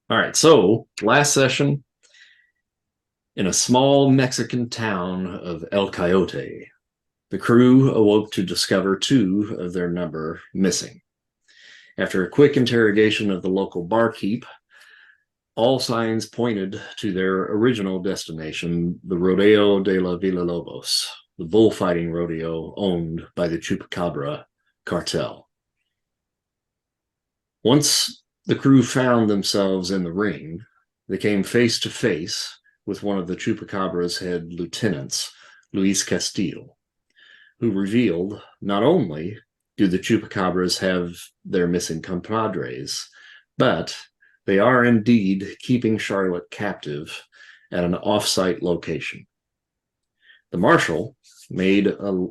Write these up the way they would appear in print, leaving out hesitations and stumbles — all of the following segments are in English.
All right, so last session in a small Mexican town of El Coyote, the crew awoke to discover two of their number missing. After a quick interrogation of the local barkeep, all signs pointed to their original destination, the Rodeo de la Villalobos, the bullfighting rodeo owned by the Chupacabra cartel. Once the crew found themselves in the ring, they came face to face with one of the Chupacabra's head lieutenants, Luis Castel, who revealed not only do the Chupacabras have their missing compadres, but they are indeed keeping Charlotte captive at an off-site location. The marshal made a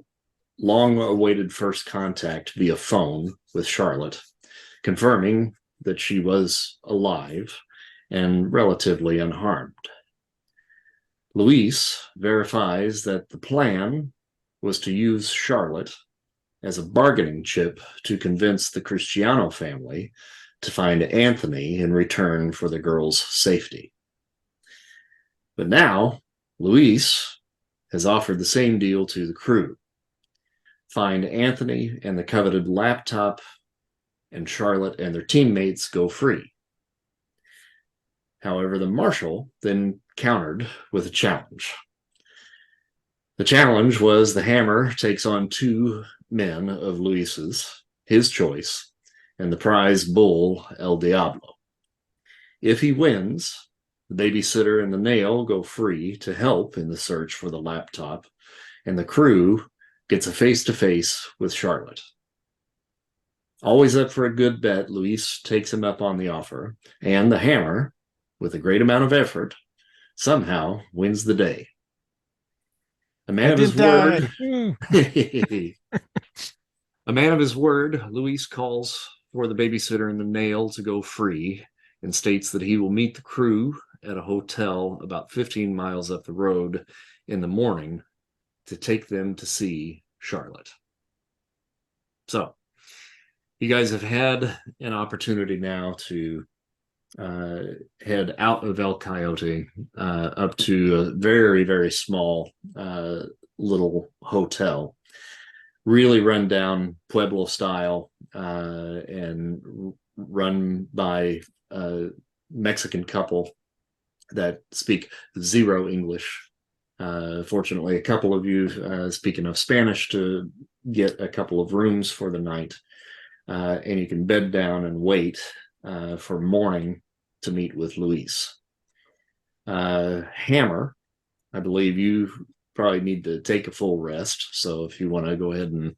long-awaited first contact via phone with Charlotte, confirming that she was alive and relatively unharmed. Luis verifies that the plan was to use Charlotte as a bargaining chip to convince the Cristiano family to find Anthony in return for the girl's safety. But now, Luis has offered the same deal to the crew. Find Anthony and the coveted laptop, and Charlotte and their teammates go free. However, the marshal then countered with a challenge. The challenge was the hammer takes on two men of Luis's, his choice, and the prize bull, El Diablo. If he wins, the babysitter and the nail go free to help in the search for the laptop, and the crew gets a face-to-face with Charlotte. Always up for a good bet, Luis takes him up on the offer, and the hammer, with a great amount of effort, somehow wins the day. A man of his word. A man of his word, Luis calls for the babysitter and the nail to go free and states that he will meet the crew at a hotel about 15 miles up the road in the morning to take them to see Charlotte. So, you guys have had an opportunity now to head out of El Coyote up to a very, very small little hotel, really run down Pueblo style and run by a Mexican couple that speak zero English. Fortunately, a couple of you speak enough Spanish to get a couple of rooms for the night. And you can bed down and wait for morning to meet with Luis. Hammer, I believe you probably need to take a full rest. So if you want to go ahead and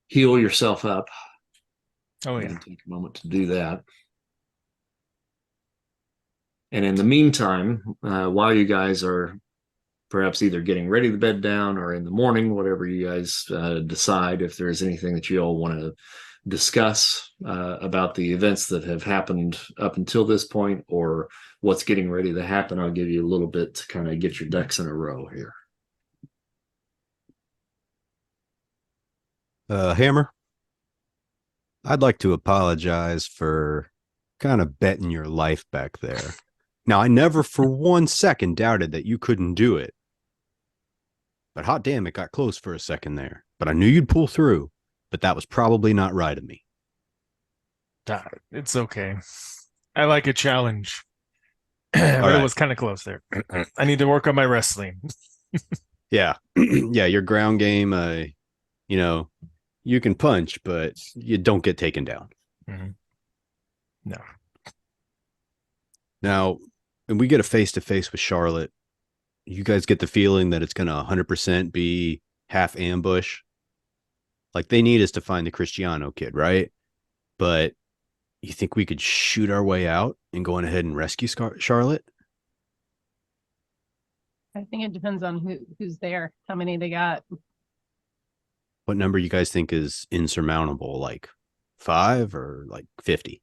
heal yourself up, take a moment to do that. And in the meantime, while you guys are perhaps either getting ready to bed down or in the morning, whatever you guys decide, if there's anything that you all want to discuss about the events that have happened up until this point or what's getting ready to happen, I'll give you a little bit to kind of get your ducks in a row here. Hammer, I'd like to apologize for kind of betting your life back there. Now, I never for 1 second doubted that you couldn't do it. But hot damn, it got close for a second there. But I knew you'd pull through. But that was probably not right of me. It's okay. I like a challenge. But it was kind of close there. I need to work on my wrestling. Yeah. Yeah, your ground game, you can punch, but you don't get taken down. Mm-hmm. No. Now, when we get a face-to-face with Charlotte, you guys get the feeling that it's going to 100% be half ambush. Like, they need us to find the Cristiano kid, right? But you think we could shoot our way out and go on ahead and rescue Charlotte? I think it depends on who's there, how many they got. What number you guys think is insurmountable? Like 5 or like 50?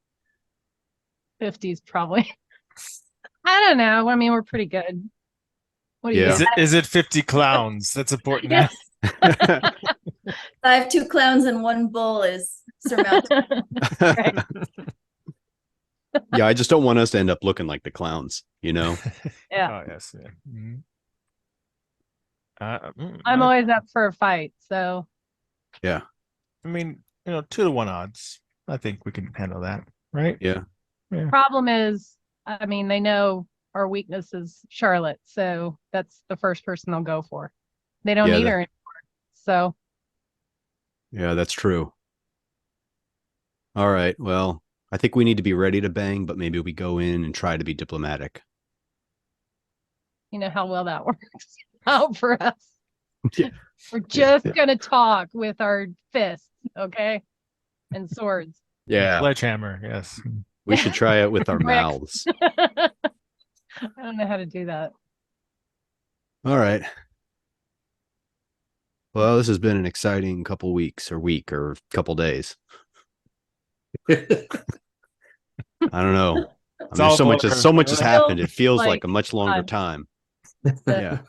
50 is probably. I don't know. I mean, we're pretty good. What do you is it 50 clowns? That's important. Yes. I have 2 clowns and 1 bull is surmountable. Right. Yeah, I just don't want us to end up looking like the clowns, you know? Yeah. Oh yes. Yeah. I'm always up for a fight, so Yeah. I mean, 2-to-1 odds. I think we can handle that, right? Yeah. Yeah. problem is, I mean, they know our weakness is Charlotte, so that's the first person they'll go for. They don't Yeah, need her anymore. So Yeah, that's true. All right. Well, I think we need to be ready to bang, but maybe we go in and try to be diplomatic. you know how well that works out for us. Yeah. We're just gonna talk with our fists, okay? And swords. Yeah. Sledgehammer, yes. We should try it with our Bricks. mouths. I don't know how to do that. All right. Well, this has been an exciting couple weeks or week or couple days. I don't know. I mean, all so much blur. so much has Feels happened. It feels like like a much longer fun. time. Yeah.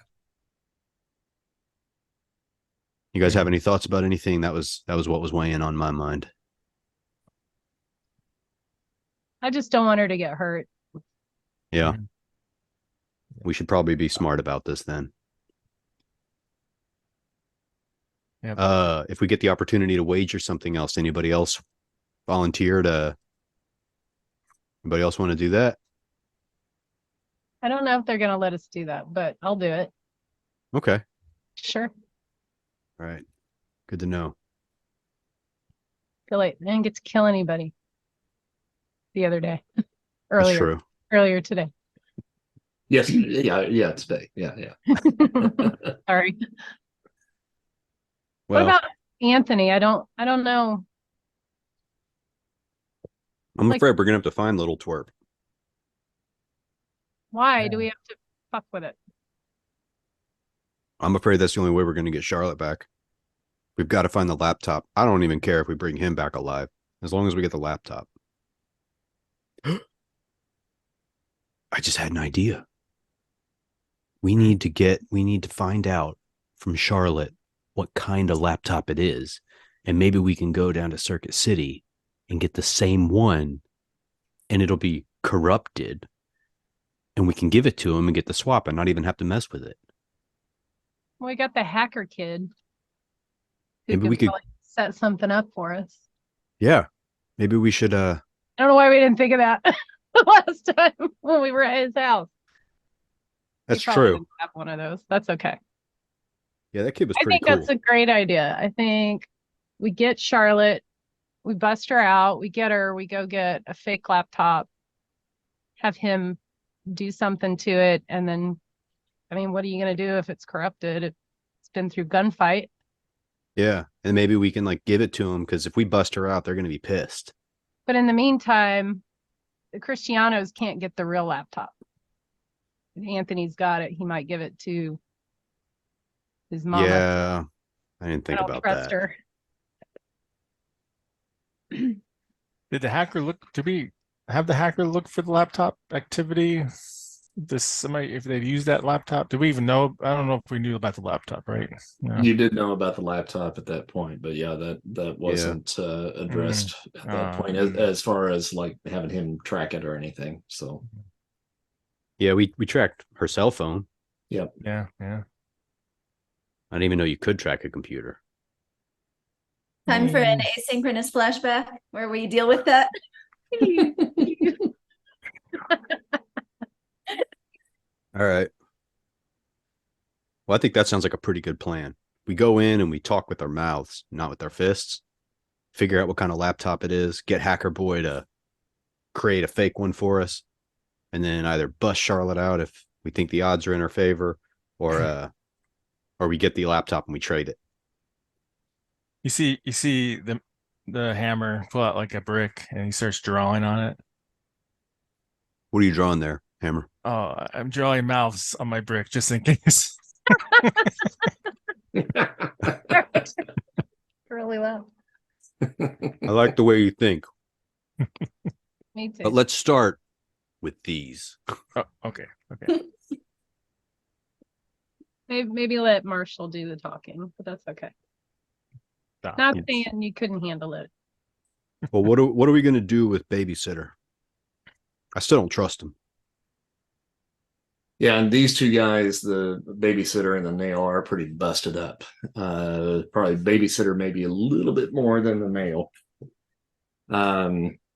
You guys have any thoughts about anything? That was what was weighing on my mind. I just don't want her to get hurt. Yeah. Mhm. We should probably be smart about this then. Yep. If we get the opportunity to wager something else, anybody else volunteer to anybody else want to do that? I don't know if they're gonna let us do that, but I'll do it. Okay. Sure. All right. Good to know. Feel like I didn't get to kill anybody the other day. That's Earlier. true. Earlier today. Yes, yeah, today. Yeah. Sorry. What Well, about Anthony? I don't know. I'm like- afraid we're gonna have to find little twerp. Why do we have to fuck with it? I'm afraid that's the only way we're gonna get Charlotte back. We've got to find the laptop. I don't even care if we bring him back alive, as long as we get the laptop. I just had an idea. We need to find out from Charlotte what kind of laptop it is. And maybe we can go down to Circuit City and get the same one, and it'll be corrupted. And we can give it to him and get the swap and not even have to mess with it. Well, we got the hacker kid. Who Maybe we could probably set something up for us. Yeah. Maybe we should I don't know why we didn't think of that last time when we were at his house. that's He probably true. didn't have one of those. That's okay. Yeah, that kid was I pretty think cool. that's a great idea. I think we get Charlotte, we bust her out, we get her, we go get a fake laptop, have him do something to it, and then, I mean, what are you gonna do if it's corrupted? It's been through gunfight. Yeah. And maybe we can like give it to him, because if we bust her out, they're gonna be pissed. But in the meantime, the Cristianos can't get the real laptop. If Anthony's got it, he might give it to his mama. Yeah. I didn't I think don't about trust that. her. Did the hacker look? Did we have the hacker look for the laptop activity? If they've used that laptop, do we even know? I don't know if we knew about the laptop, right? No. You did know about the laptop at that point, but yeah, that wasn't addressed at that point as far as like having him track it or anything. So Yeah, we tracked her cell phone. Yeah. I didn't even know you could track a computer. Time for an asynchronous flashback where we deal with that. All right. Well, I think that sounds like a pretty good plan. We go in and we talk with our mouths, not with our fists. Figure out what kind of laptop it is, get Hacker Boy to create a fake one for us, and then either bust Charlotte out if we think the odds are in our favor, or we get the laptop and we trade it. You see the hammer pull out like a brick and he starts drawing on it. What are you drawing there, Hammer? Oh, I'm drawing mouths on my brick just in case. Really well. I like the way you think, Me too. but let's start with these. Oh, okay. Maybe let Marshall do the talking, but that's okay. Not saying you couldn't handle it. Well, what are we going to do with babysitter? I still don't trust him. Yeah, and these two guys, the babysitter and the nail, are pretty busted up. Probably babysitter maybe a little bit more than the nail.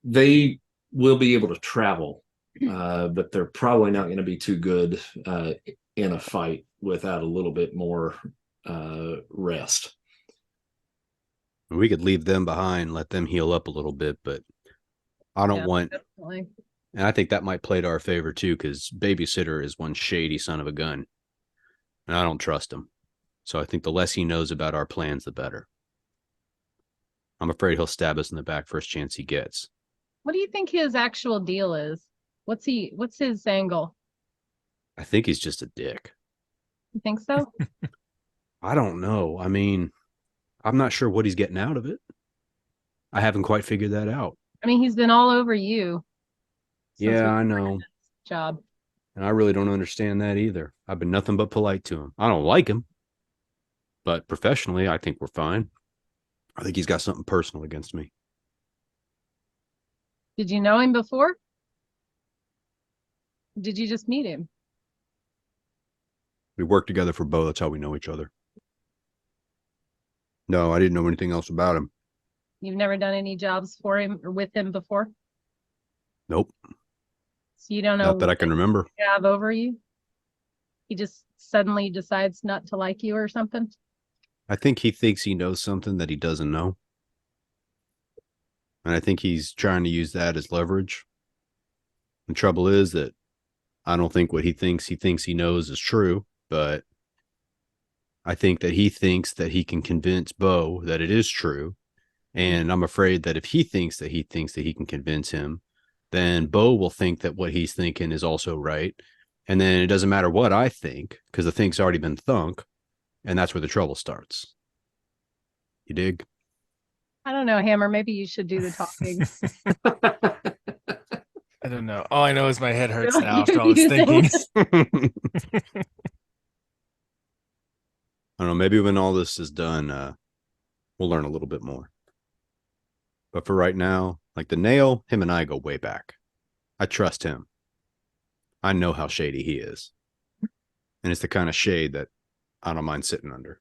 They will be able to travel, but they're probably not going to be too good in a fight without a little bit more rest. We could leave them behind, let them heal up a little bit, but I don't want. Definitely. And I think that might play to our favor too, because babysitter is one shady son of a gun, and I don't trust him. So I think the less he knows about our plans, the better. I'm afraid he'll stab us in the back first chance he gets. What do you think his actual deal is? What's his angle? I think he's just a dick. You think so? I don't know. I mean, I'm not sure what he's getting out of it. I haven't quite figured that out. I mean, he's been all over you. Yeah, I know. Job. And I really don't understand that either. I've been nothing but polite to him. I don't like him, but professionally, I think we're fine. I think he's got something personal against me. Did you know him before? Did you just meet him? We work together for Beau. That's how we know each other. No, I didn't know anything else about him. You've never done any jobs for him or with him before? Nope. So you don't know Not that I can remember. what he have over you? He just suddenly decides not to like you or something? I think he thinks he knows something that he doesn't know. And I think he's trying to use that as leverage. The trouble is that I don't think what he thinks he knows is true, but I think that he thinks that he can convince Beau that it is true. And I'm afraid that if he thinks that he can convince him, then Beau will think that what he's thinking is also right. And then it doesn't matter what I think, because the think's already been thunk. And that's where the trouble starts. You dig? I don't know, Hammer. Maybe you should do the talking. I don't know. All I know is my head hurts Really? now after all this You thinking. I don't know. Maybe when all this is done, we'll learn a little bit more. But for right now, like the nail, him and I go way back. I trust him. I know how shady he is. And it's the kind of shade that I don't mind sitting under.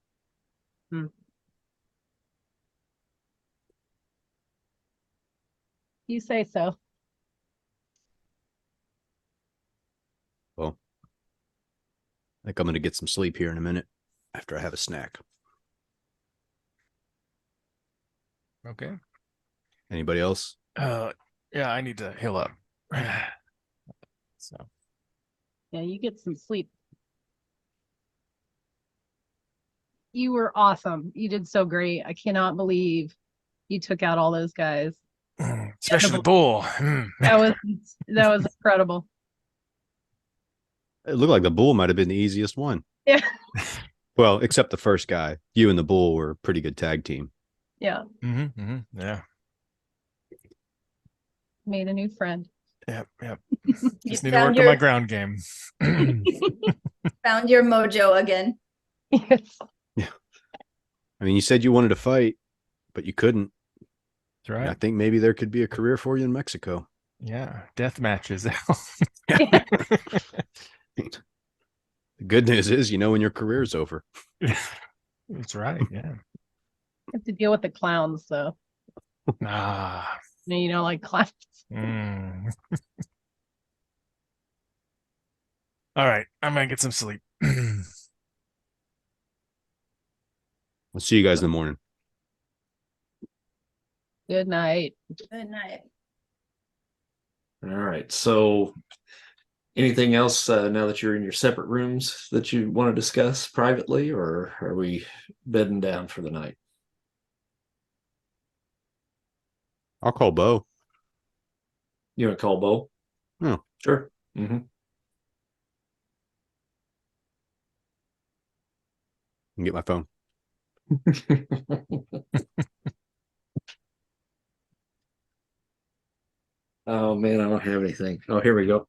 You say so. Well, I think I'm going to get some sleep here in a minute after I have a snack. Okay. Anybody else? Yeah, I need to heal up. So Yeah, you get some sleep. You were awesome. You did so great. I cannot believe you took out all those guys. especially the bull. That was incredible. It looked like the bull might have been the easiest one. Yeah. Well, except the first guy. You and the bull were a pretty good tag team. Yeah. Yeah. Made a new friend. Yep. You Just need to found work on my ground game. found your mojo again. Yes. I mean, you said you wanted to fight, but you couldn't. That's right. And I think maybe there could be a career for you in Mexico. Yeah. Death matches. The good news is, you know, when your career is over. That's right. Yeah. Have to deal with the clowns though. Ah. You know, like clowns. All right. I'm gonna get some sleep. I'll see you guys in the morning. Good night. Good night. All right. So, anything else now that you're in your separate rooms that you want to discuss privately, or are we bedding down for the night? I'll call Beau. You want to call Beau? No. Sure. Mm-hmm. And get my phone. Oh man, I don't have anything. Oh, here we go.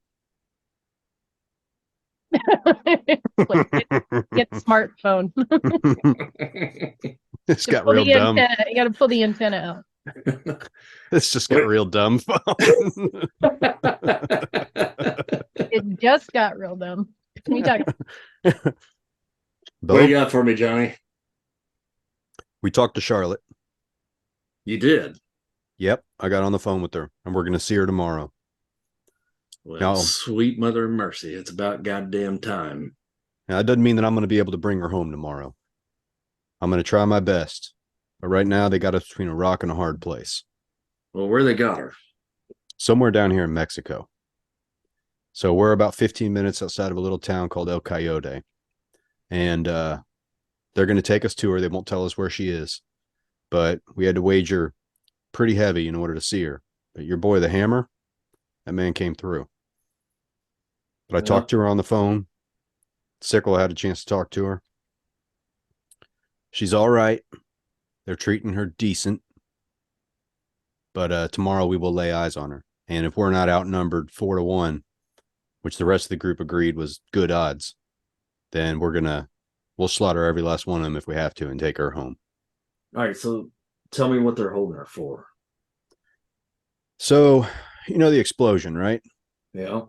Get smartphone. It's got Pull real the dumb. antenna. You got to pull the antenna out. This just got real dumb. It just got real dumb. We talk. What Beau, do you got for me, Johnny? we talked to Charlotte. You did. Yep, I got on the phone with her, and we're going to see her tomorrow. Well, No. sweet mother of mercy. It's about goddamn time. Now, that doesn't mean that I'm going to be able to bring her home tomorrow. I'm going to try my best. But right now, they got us between a rock and a hard place. Well, where they got her? Somewhere down here in Mexico. So we're about 15 minutes outside of a little town called El Coyote. And they're going to take us to her. They won't tell us where she is. But we had to wager pretty heavy in order to see her. But your boy, the Hammer, that man came through. But I talked to her on the phone. Sickle had a chance to talk to her. She's all right. They're treating her decent. But tomorrow we will lay eyes on her. And if we're not outnumbered 4-1, which the rest of the group agreed was good odds, then we'll slaughter every last one of them if we have to and take her home. All right, so tell me what they're holding her for. So, you know the explosion, right? Yeah.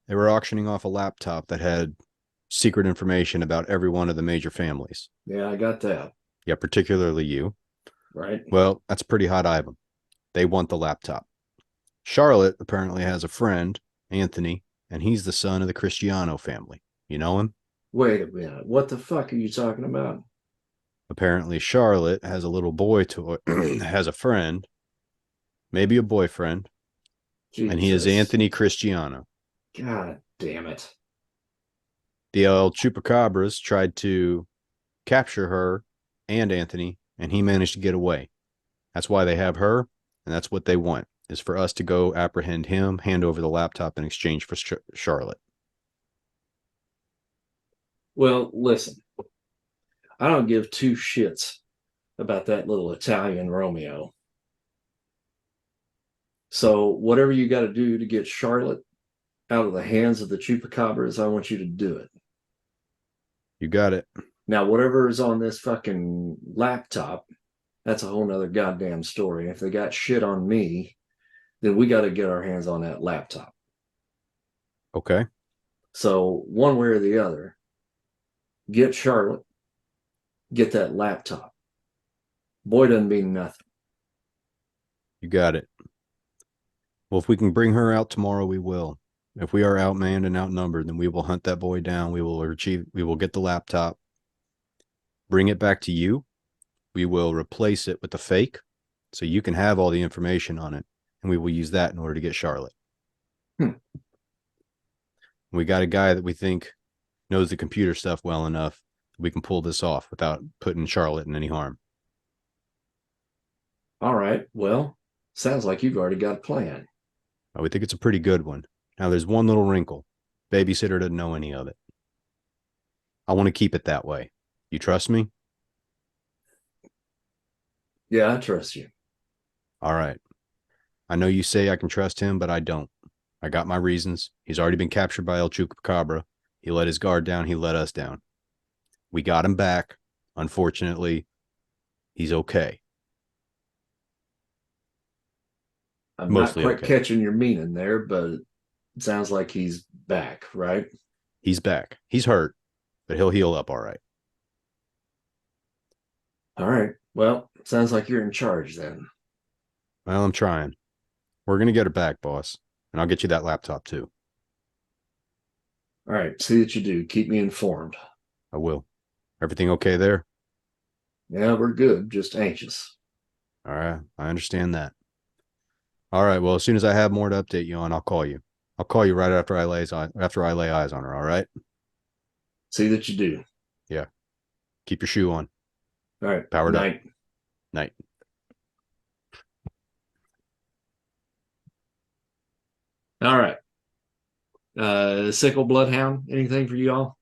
They were auctioning off a laptop that had secret information about every one of the major families. Yeah, I got that. Yeah, particularly you. Right. Well, that's a pretty hot item. They want the laptop. Charlotte apparently has a friend, Anthony, and he's the son of the Cristiano family. You know him? Wait a minute. What the fuck are you talking about? Apparently, Charlotte has a little boy toy, has a friend, maybe a boyfriend, and he is Jesus. Anthony Cristiano. God damn it. The El Chupacabras tried to capture her and Anthony, and he managed to get away. That's why they have her, and that's what they want, is for us to go apprehend him, hand over the laptop in exchange for Charlotte. Well, listen. I don't give two shits about that little Italian Romeo. So whatever you got to do to get Charlotte out of the hands of the Chupacabras, I want you to do it. You got it. Now, whatever is on this fucking laptop, that's a whole nother goddamn story. If they got shit on me, then we got to get our hands on that laptop. Okay. So one way or the other, get Charlotte, get that laptop. Boy doesn't mean nothing. You got it. Well, if we can bring her out tomorrow, we will. If we are outmanned and outnumbered, then we will hunt that boy down. We will get the laptop, bring it back to you. We will replace it with a fake so you can have all the information on it. And we will use that in order to get Charlotte. We got a guy that we think knows the computer stuff well enough. We can pull this off without putting Charlotte in any harm. All right. Well, sounds like you've already got a plan. We think it's a pretty good one. Now, there's one little wrinkle. Babysitter doesn't know any of it. I want to keep it that way. You trust me? Yeah, I trust you. All right. I know you say I can trust him, but I don't. I got my reasons. He's already been captured by El Chupacabra. He let his guard down. He let us down. We got him back. Unfortunately, he's okay. I'm Mostly not quite okay. catching your meaning there, but it sounds like he's back, right? He's back. He's hurt, but he'll heal up all right. All right. Well, sounds like you're in charge then. Well, I'm trying. We're going to get her back, boss. And I'll get you that laptop too. All right. See that you do. Keep me informed. I will. Everything okay there? Yeah, we're good. Just anxious. All right. I understand that. All right. Well, as soon as I have more to update you on, I'll call you. I'll call you right after I lay eyes on her. All right. See that you do. Yeah. Keep your shoe on. All right. Powered up. Night. All right. Sickle Bloodhound, anything for you all?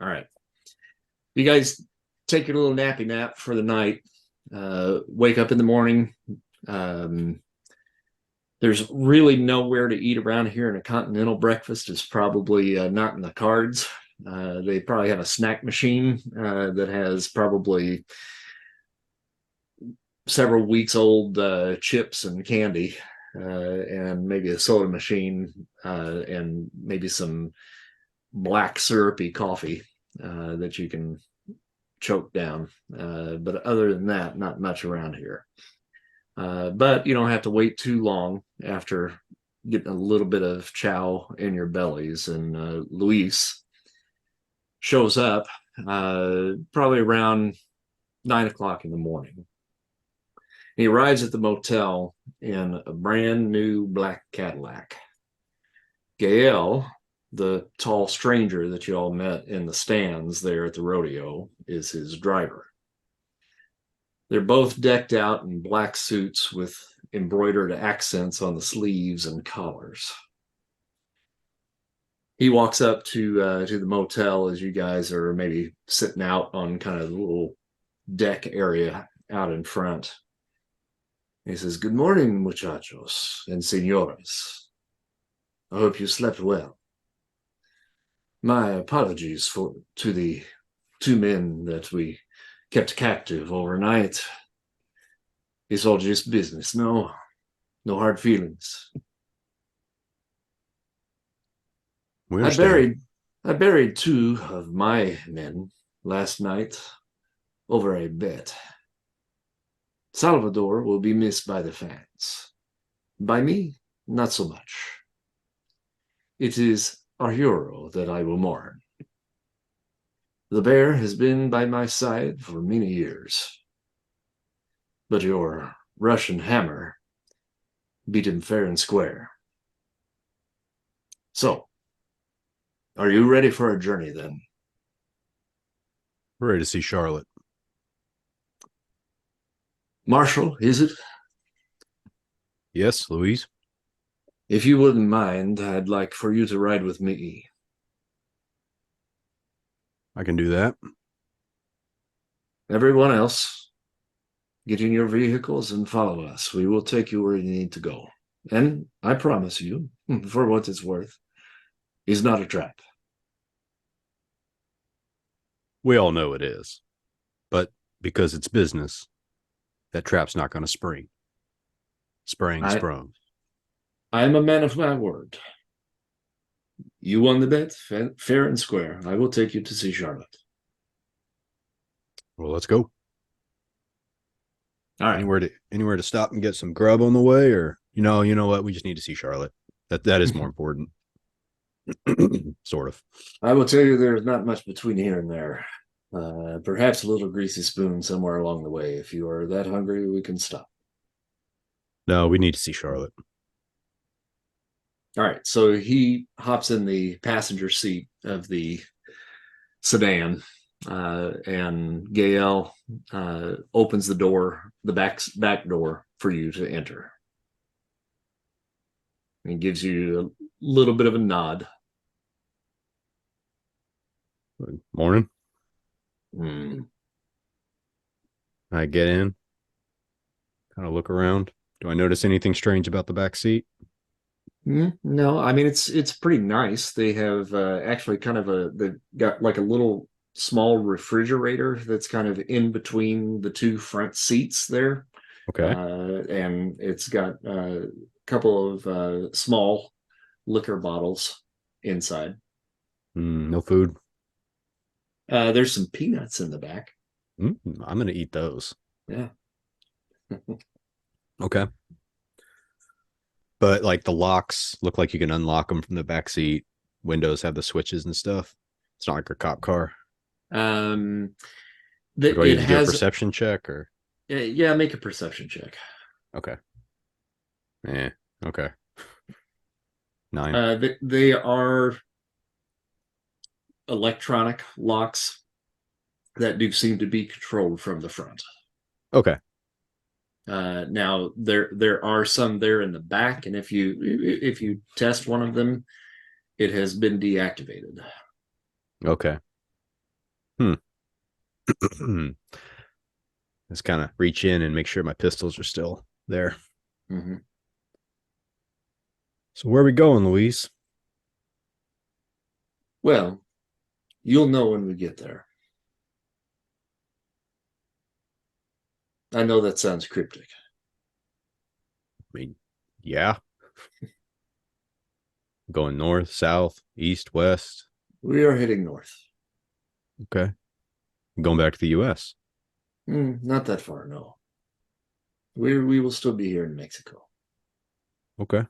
All right. You guys take your little nappy nap for the night. Wake up in the morning. There's really nowhere to eat around here, and a continental breakfast is probably not in the cards. They probably have a snack machine that has probably several weeks old chips and candy, and maybe a soda machine, and maybe some black syrupy coffee that you can choke down. But other than that, not much around here. But you don't have to wait too long after getting a little bit of chow in your bellies. And Luis shows up probably around 9 o'clock in the morning. He arrives at the motel in a brand new black Cadillac. Gael, the tall stranger that you all met in the stands there at the rodeo, is his driver. They're both decked out in black suits with embroidered accents on the sleeves and collars. He walks up to the motel as you guys are maybe sitting out on kind of the little deck area out in front. He says, "Good morning, muchachos and senoras. I hope you slept well. My apologies to the 2 men that we kept captive overnight. It's all just business, no hard feelings. I buried 2 of my men last night over a bet. Salvador will be missed by the fans. By me, not so much. It is our hero that I will mourn. The bear has been by my side for many years. But your Russian hammer beat him fair and square. So, are you ready for a journey then?" We're ready to see Charlotte. "Marshall, is it? Yes, Louise? If you wouldn't mind, I'd like for you to ride with me." I can do that. "Everyone else, get in your vehicles and follow us. We will take you where you need to go. And I promise you, for what it's worth, it's not a trap." We all know it is. But because it's business, that trap's not going to spring. Sprung. I am a man of my word. You won the bet, fair and square. I will take you to see Charlotte. Well, let's go. All right. Anywhere to stop and get some grub on the way, or you know what? We just need to see Charlotte. That is more important. Sort of. I will tell you there's not much between here and there. Perhaps a little greasy spoon somewhere along the way. If you are that hungry, we can stop. No, we need to see Charlotte. All right. So he hops in the passenger seat of the sedan, and Gael opens the door, the back door for you to enter. He gives you a little bit of a nod. Good morning. Mm. I get in, kind of look around. Do I notice anything strange about the back seat? No, I mean it's pretty nice. They have actually they've got like a little small refrigerator that's kind of in between the 2 front seats there. Okay. And it's got a couple of small liquor bottles inside. No food. There's some peanuts in the back. I'm going to eat those. Yeah. Okay. But like the locks look like you can unlock them from the back seat. Windows have the switches and stuff. It's not like a cop car. Do I need to do a perception check or? Yeah, make a perception check. Okay. Okay. 9. They are electronic locks that do seem to be controlled from the front. Okay. Now there are some there in the back, and if you test one of them, it has been deactivated. Okay. Let's kind of reach in and make sure my pistols are still there. Mm-hmm. So where are we going, Luis? Well, you'll know when we get there. I know that sounds cryptic. I mean, yeah. Going north, south, east, west. We are heading north. Okay. Going back to the US. Not that far, no. We will still be here in Mexico. Okay.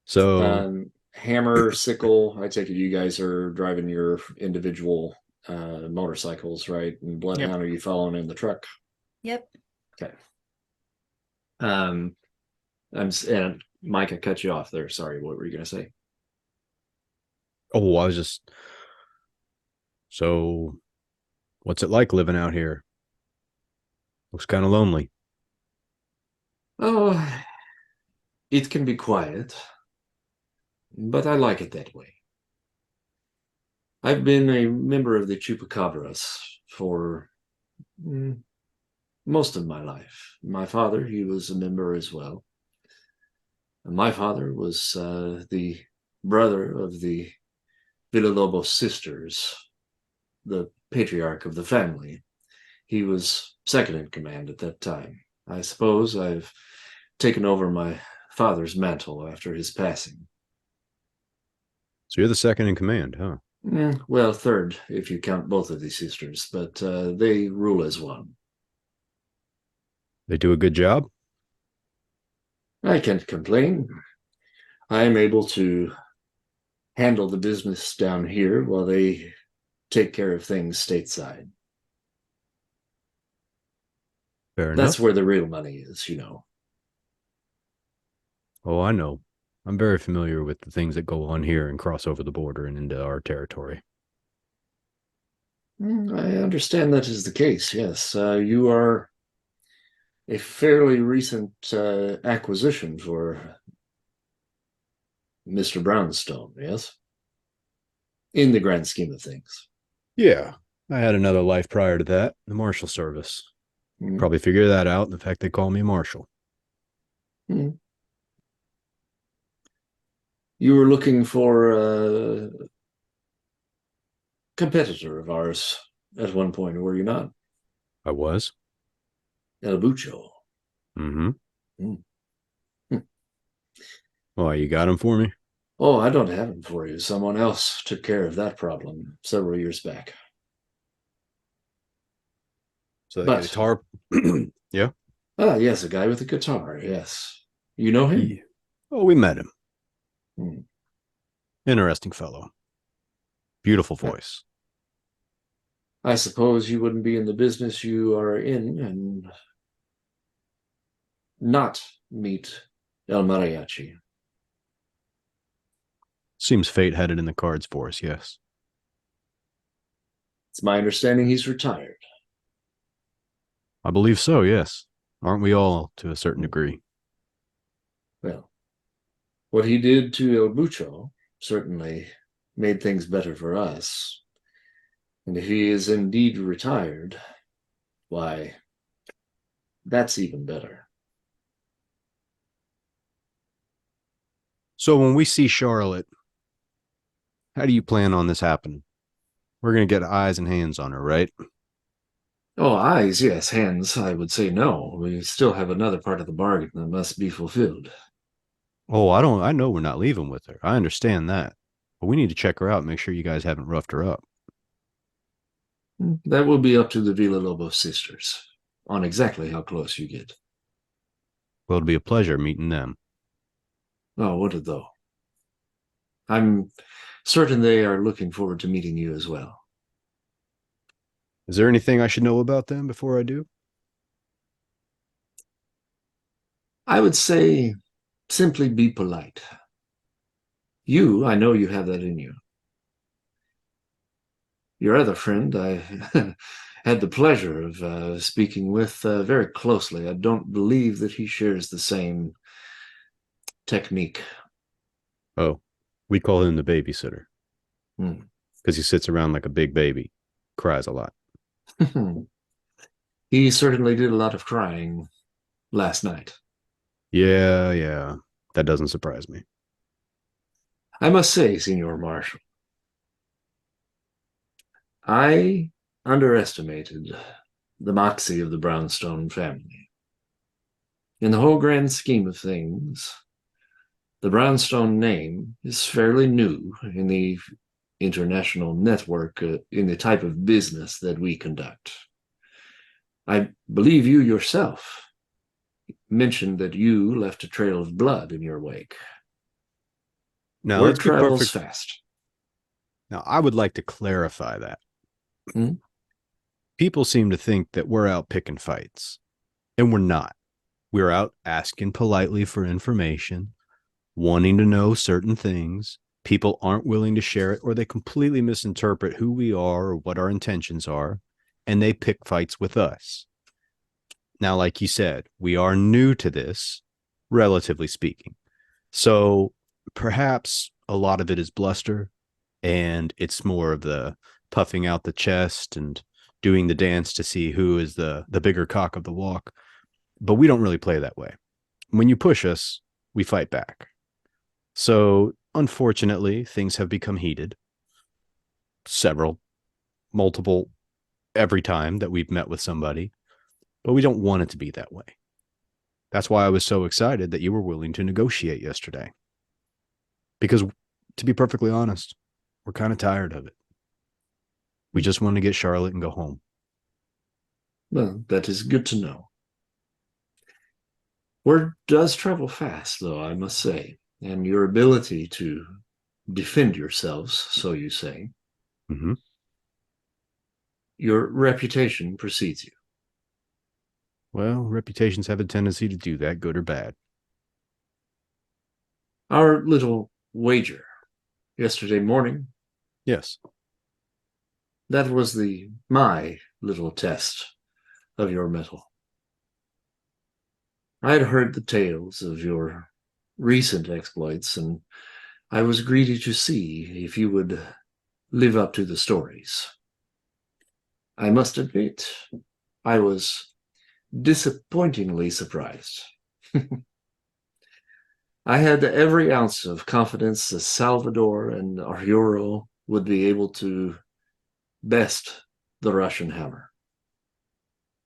So Hammer, sickle. I take it you guys are driving your individual motorcycles, right? And Bloodhound, are you following in the truck? Yep. Okay. And Mike, I cut you off there. Sorry, what were you going to say? oh, I was just so what's it like living out here? Looks kind of lonely. Oh, it can be quiet, but I like it that way. I've been a member of the Chupacabras for most of my life. My father, he was a member as well. And my father was the brother of the Villalobos sisters, the patriarch of the family. He was second in command at that time. I suppose I've taken over my father's mantle after his passing. So you're the second in command, huh? Well, third, if you count both of these sisters, but they rule as one. They do a good job. I can't complain. I am able to handle the business down here while they take care of things stateside. Fair That's enough. where the real money is, you know. Oh, I know. I'm very familiar with the things that go on here and cross over the border and into our territory. I understand that is the case, yes. You are a fairly recent acquisition for Mr. Brownstone, yes? In the grand scheme of things. Yeah. I had another life prior to that, the Marshal Service. Probably figure that out in the fact they call me Marshal. You were looking for a competitor of ours at one point, were you not? I was. El Bucho. Mm-hmm. Mm. Well, you got him for me? Oh, I don't have him for you. Someone else took care of that problem several years back. So the But guitar. Yeah. yes, a guy with a guitar. Yes, you know him. He... Oh, we met him. Hmm. Interesting fellow. Beautiful voice. I suppose you wouldn't be in the business you are in and not meet El Mariachi. Seems fate had it in the cards for us, yes. It's my understanding he's retired. I believe so, yes. Aren't we all to a certain degree? Well, what he did to El Bucho certainly made things better for us. And if he is indeed retired, why, that's even better. So when we see Charlotte, how do you plan on this happening? We're going to get eyes and hands on her, right? Oh, eyes, yes. Hands, I would say no. We still have another part of the bargain that must be fulfilled. Oh, I know we're not leaving with her. I understand that. But we need to check her out and make sure you guys haven't roughed her up. That will be up to the Villalobos sisters on exactly how close you get. Well, it'll be a pleasure meeting them. Oh, would it though? I'm certain they are looking forward to meeting you as well. Is there anything I should know about them before I do? I would say simply be polite. I know you have that in you. Your other friend, I had the pleasure of speaking with very closely. I don't believe that he shares the same technique. Oh, we call him the babysitter because he sits around like a big baby, cries a lot. He certainly did a lot of crying last night. Yeah, that doesn't surprise me. I must say, Senor Marshal, I underestimated the moxie of the Brownstone family. In the whole grand scheme of things, the Brownstone name is fairly new in the international network, in the type of business that we conduct. I believe you yourself mentioned that you left a trail of blood in your wake. Now, Word let's be travels perfect. fast. Now, I would like to clarify that. Hmm? People seem to think that we're out picking fights, and we're not. We're out asking politely for information, wanting to know certain things. People aren't willing to share it, or they completely misinterpret who we are or what our intentions are, and they pick fights with us. Now, like you said, we are new to this, relatively speaking. So perhaps a lot of it is bluster, and it's more of the puffing out the chest and doing the dance to see who is the bigger cock of the walk. But we don't really play that way. When you push us, we fight back. So unfortunately, things have become heated. Multiple, every time that we've met with somebody, but we don't want it to be that way. That's why I was so excited that you were willing to negotiate yesterday. Because to be perfectly honest, we're kind of tired of it. We just want to get Charlotte and go home. Well, that is good to know. Word does travel fast, though, I must say, and your ability to defend yourselves, so you say, Mm-hmm. your reputation precedes you. Well, reputations have a tendency to do that, good or bad. Our little wager yesterday morning, Yes. that was my little test of your mettle. I had heard the tales of your recent exploits, and I was greedy to see if you would live up to the stories. I must admit, I was disappointingly surprised. I had every ounce of confidence that Salvador and Arturo would be able to best the Russian hammer.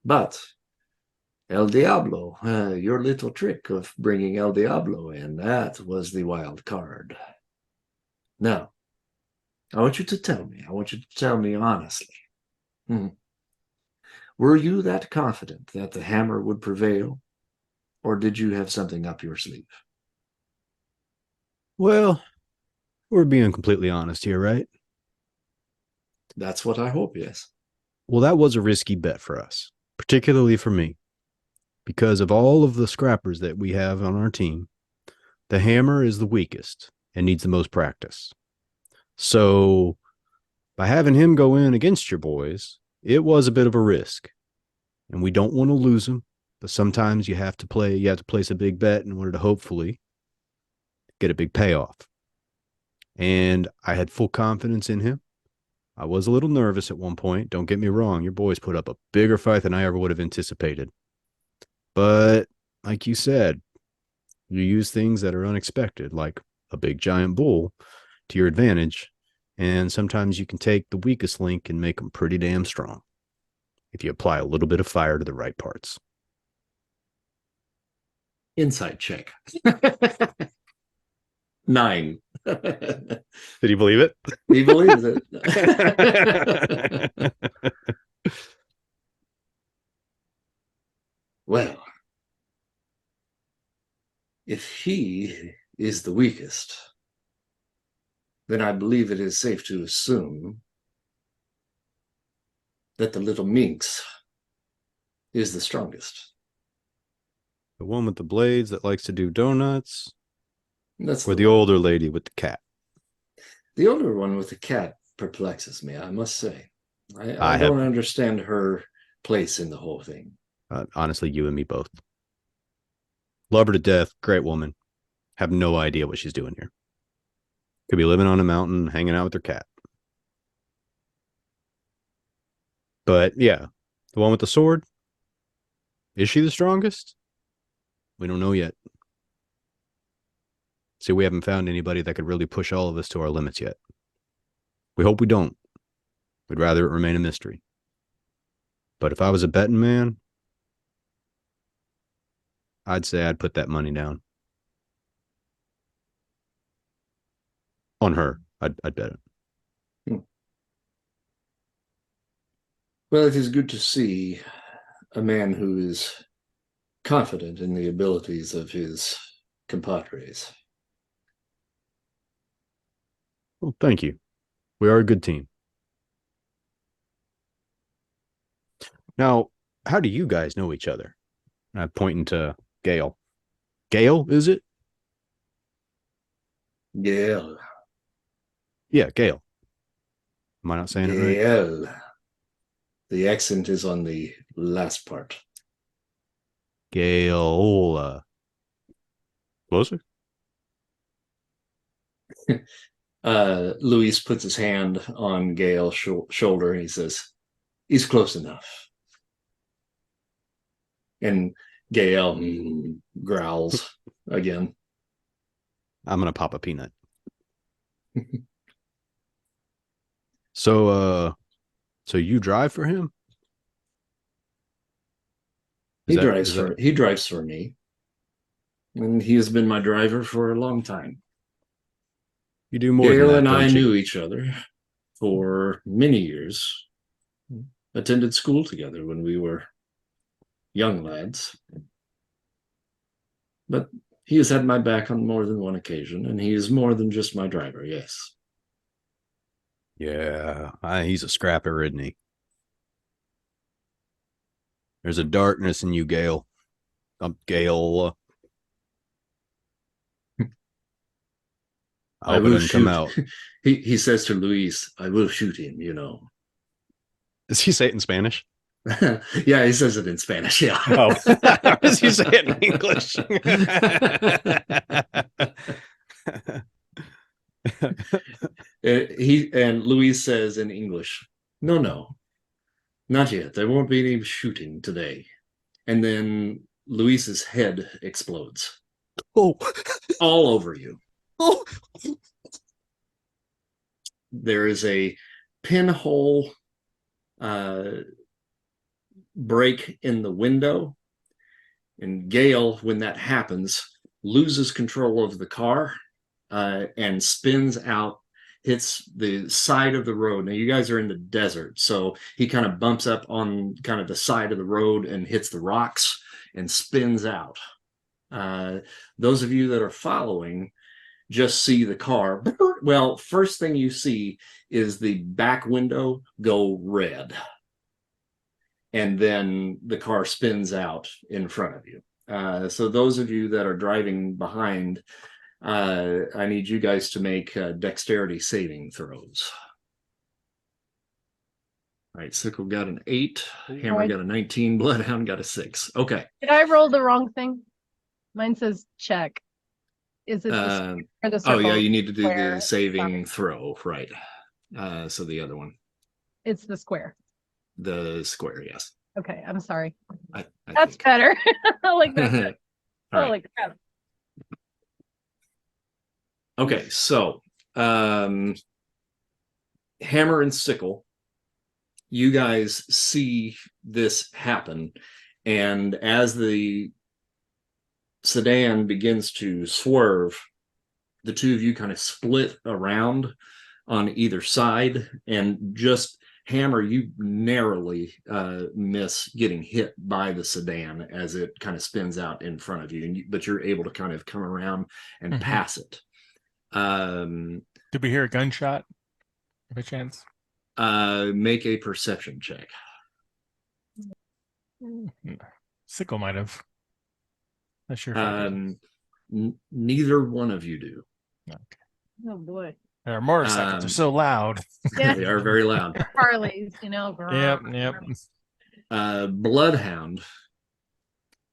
But El Diablo, your little trick of bringing El Diablo in, that was the wild card. Now, I want you to tell me honestly. Were you that confident that the hammer would prevail, or did you have something up your sleeve? Well, we're being completely honest here, right? That's what I hope, yes. Well, that was a risky bet for us, particularly for me. Because of all of the scrappers that we have on our team, the hammer is the weakest and needs the most practice. So by having him go in against your boys, it was a bit of a risk. And we don't want to lose him, but sometimes you have to place a big bet in order to hopefully get a big payoff. And I had full confidence in him. I was a little nervous at one point. Don't get me wrong. Your boys put up a bigger fight than I ever would have anticipated. But like you said, you use things that are unexpected, like a big giant bull, to your advantage. And sometimes you can take the weakest link and make them pretty damn strong if you apply a little bit of fire to the right parts. Insight check. 9. Did he believe it? He believes it. Well, if he is the weakest, then I believe it is safe to assume that the little minx is the strongest. The one with the blades that likes to do donuts, That's or the older lady with the cat? The older one with the cat perplexes me, I must say. I don't understand her place in the whole thing. Honestly, you and me both. Love her to death. Great woman. Have no idea what she's doing here. Could be living on a mountain, hanging out with her cat. But yeah, the one with the sword, is she the strongest? We don't know yet. See, we haven't found anybody that could really push all of us to our limits yet. We hope we don't. We'd rather it remain a mystery. But if I was a betting man, I'd say I'd put that money down on her. I'd bet it. Well, it is good to see a man who is confident in the abilities of his compadres. Well, thank you. We are a good team. Now, how do you guys know each other? I'm pointing to Gail. Gail, is it? Gael. Yeah, Gail. Am I not saying it right? Gael. The accent is on the last part. Gail. Closer? Luis puts his hand on Gael's shoulder and he says, "He's close enough." And Gael growls again. I'm gonna pop a peanut. So you drive for him? He drives for me. And he has been my driver for a long time. You do more Gail than that, and I don't you? knew each other for many years. Attended school together when we were young lads. But he has had my back on more than one occasion, and he is more than just my driver, yes. Yeah, he's a scrapper, isn't he? There's a darkness in you, Gail. Gail. I hope it doesn't come out. He says to Luis, "I will shoot him, you know." Does he say it in Spanish? Yeah, he says it in Spanish. Yeah. Oh, does he say it in English? He and Luis says in English, "No, not yet. There won't be any shooting today." And then Luis's head explodes. Oh, all over you. oh. There is a pinhole break in the window, and Gail, when that happens, loses control of the car and spins out, hits the side of the road. Now you guys are in the desert, so he kind of bumps up on kind of the side of the road and hits the rocks and spins out. Those of you that are following just see the car. Well, first thing you see is the back window go red. And then the car spins out in front of you. So those of you that are driving behind, I need you guys to make dexterity saving throws. All right, Sickle got an 8, Hammer got a 19, Bloodhound got a 6. Okay. Did I roll the wrong thing? Mine says check. Is it the or the circle? Oh yeah, you need to do square? the saving throw, right? So the other one, It's the square. the square, yes. Okay, I'm sorry. I That's think. better. I like that. All right. Holy crap. Okay, so Hammer and Sickle, you guys see this happen, and as the sedan begins to swerve, the two of you kind of split around on either side, and just Hammer, you narrowly miss getting hit by the sedan as it kind of spins out in front of you, but you're able to kind of come around and pass it. Did we hear a gunshot by chance? Make a perception check. Sickle might have. Not sure if I did. Neither one of you do. Okay. Oh boy. Our motorcycles are so loud. Yeah. They are very loud. Harleys, you know. Yep. Bloodhound,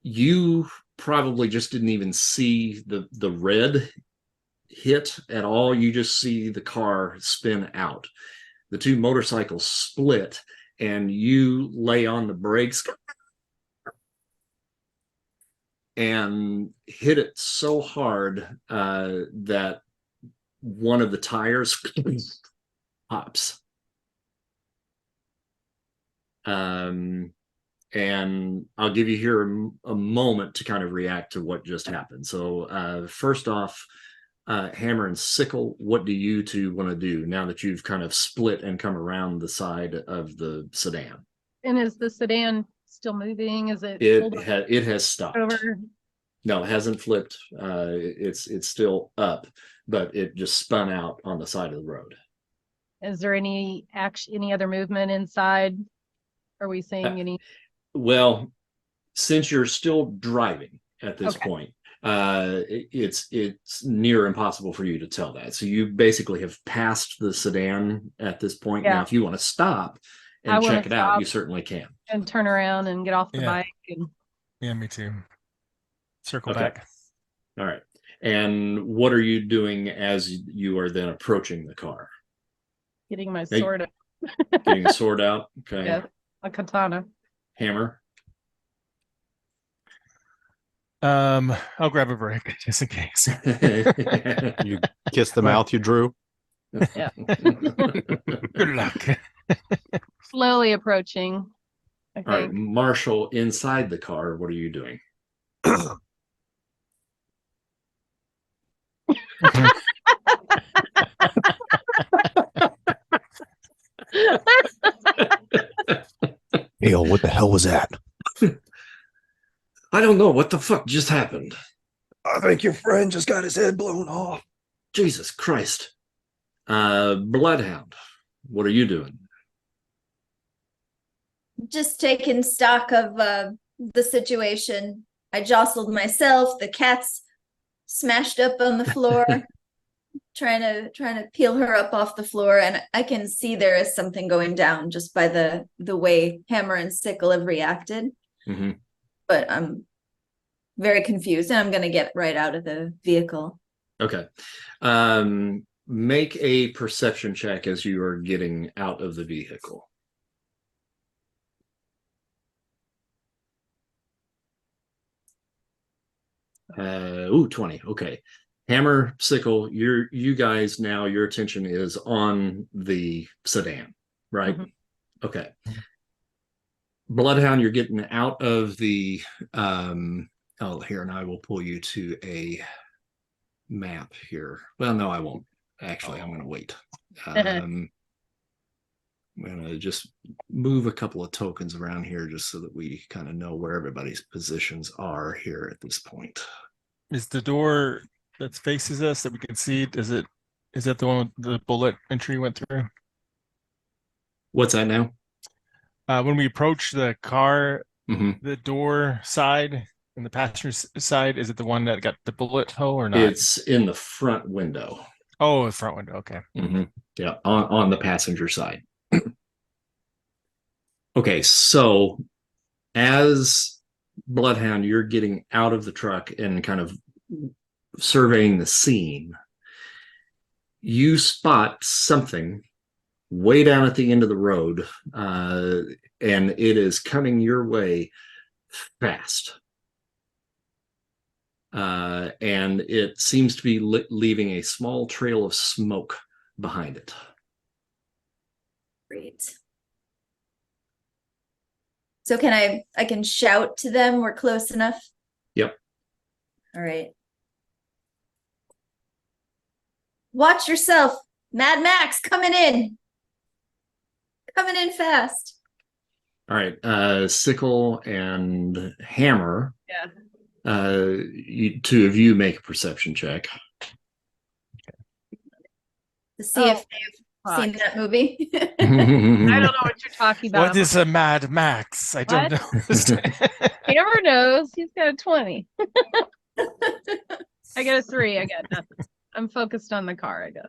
you probably just didn't even see the red hit at all. You just see the car spin out. The two motorcycles split, and you lay on the brakes and hit it so hard that one of the tires pops. and I'll give you here a moment to kind of react to what just happened. So first off, Hammer and Sickle, what do you two want to do now that you've kind of split and come around the side of the sedan? And is the sedan still moving? Is it It has stopped. over? No, it hasn't flipped. It's still up, but it just spun out on the side of the road. Is there any other movement inside? Are we seeing any? Well, since you're still driving at this point, it's near impossible for you to tell that. So you basically have passed the sedan at this point. Now, if you want to stop and check it out, you certainly can. And turn around and get off the bike. Yeah, me too. Circle back. All right. And what are you doing as you are then approaching the car? Getting my sword out. Getting the sword out. Okay. Yeah, a katana. Hammer. I'll grab a break just in case. You kiss the mouth you drew. Yeah. Good luck. Slowly approaching. I think. All right, Marshall, inside the car, what are you doing? Gael, what the hell was that? I don't know. What the fuck just happened? I think your friend just got his head blown off. Jesus Christ. Bloodhound, what are you doing? Just taking stock of the situation. I jostled myself. The cat's smashed up on the floor, trying to peel her up off the floor, and I can see there is something going down just by the way Hammer and Sickle have reacted. Mm-hmm. But I'm very confused, and I'm going to get right out of the vehicle. Okay. Make a perception check as you are getting out of the vehicle. Ooh, 20. Okay. Hammer, Sickle, you guys now, your attention is on the sedan, right? Mm-hmm. Okay. Bloodhound, you're getting out of the here, and I will pull you to a map here. Well, no, I won't. Actually, I'm going to wait. I'm going to just move a couple of tokens around here just so that we kind of know where everybody's positions are here at this point. Is the door that faces us that we can see, is that the one the bullet entry went through? What's that now? When we approach the car, Mm-hmm. the door side and the passenger side, is it the one that got the bullet hole or not? It's in the front window. Oh, the front window. Okay. Mm-hmm. Yeah, on the passenger side. Okay, so as Bloodhound, you're getting out of the truck and kind of surveying the scene. You spot something way down at the end of the road, and it is coming your way fast. And it seems to be leaving a small trail of smoke behind it. Great. So I can shout to them? We're close enough? Yep. All right. Watch yourself. Mad Max coming in. Coming in fast. All right. Sickle and Hammer. Yeah. Two of you make a perception check. To see if they've seen that movie. I don't know what you're talking about. What is a Mad Max? I don't know. Hammer knows. He's got a 20. I got a 3. I got nothing. I'm focused on the car, I guess.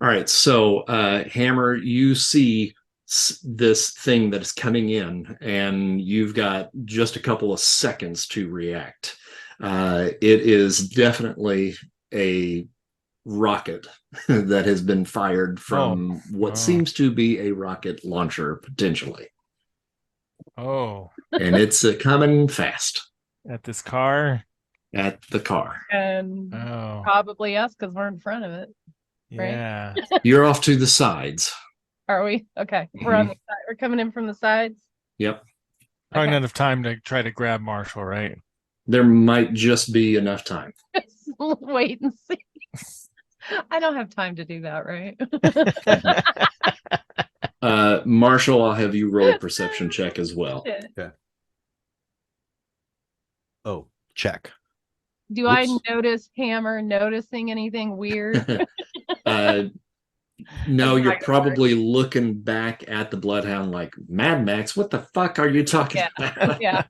All right. So, Hammer, you see this thing that is coming in, and you've got just a couple of seconds to react. It is definitely a rocket that has been fired from what seems to be a rocket launcher, potentially. Oh. And it's coming fast. At this car? At the car. And probably us because we're in front of it. Yeah. Right? You're off to the sides. Are we? Okay. We're on the side. We're coming in from the sides. Yep. Probably Okay. not enough time to try to grab Marshall, right? There might just be enough time. Wait and see. I don't have time to do that, right? Marshall, I'll have you roll a perception check as well. Oh, check. Do I Whoops. notice Hammer noticing anything weird? No, That's you're not gonna probably looking back at the Bloodhound like, Mad Max, what the fuck are you talking about? Yeah.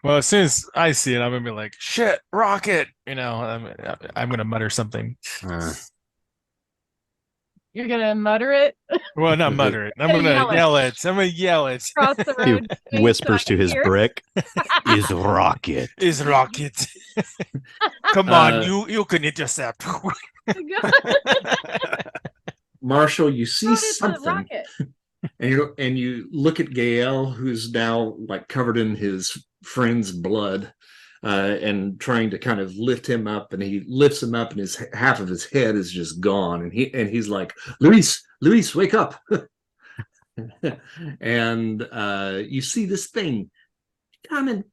Well, as soon as I see it, I'm gonna be like, "Shit, rocket!" I'm gonna mutter something. You're gonna mutter it Well, not mutter it. I'm Gonna gonna yell it. yell it. I'm gonna yell it. across the He road. please, whispers so I to his can hear. brick, "Is rocket." Is rocket? Come on, you can intercept. Marshall, you see How did the something, rocket? and you look at Gael, who's now like covered in his friend's blood, and trying to kind of lift him up, and he lifts him up, and his half of his head is just gone, and he's like, Luis, wake up. And you see this thing coming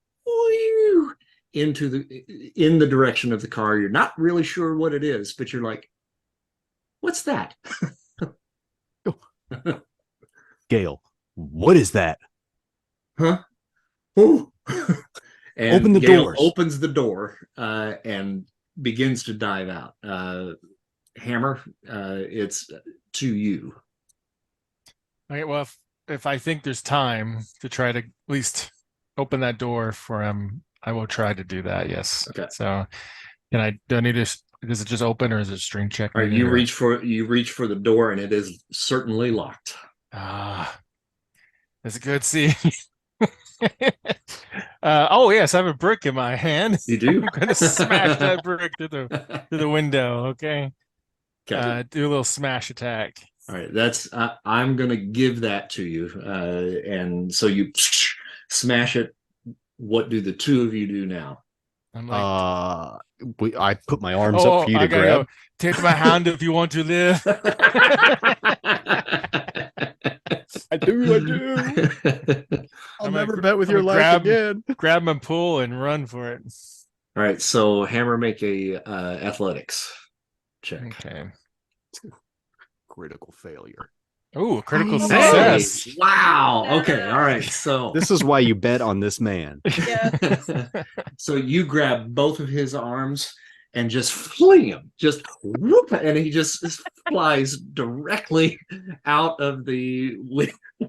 in the direction of the car. You're not really sure what it is, but you're like, what's that? Gael, what is that? Huh? Oh. And Open the Gael doors. opens the door and begins to dive out. Hammer, it's to you. Okay, well, if I think there's time to try to at least open that door for him, I will try to do that. Yes. Okay. So, do I need to? Does it just open, or is it a string check? All right, you reach for the door, and it is certainly locked. It's a good scene. Oh yes, I have a brick in my hand. You do? I'm gonna smash that brick through the window. Okay. Okay. Do a little smash attack. All right, that's I'm gonna give that to you, and so you smash it. What do the two of you do now? I'm like, I put my arms up for you to grab. Go. Take my hand if you want to live. I do. I'll never bet with your life again. Grab and pull and run for it. All right, so Hammer, make a athletics check. Okay. Critical failure. Oh, critical Hey, success. wow. Okay. All right. So this is why you bet on this man. Yeah. So you grab both of his arms and just fling him, just whoop, and he just flies directly out of the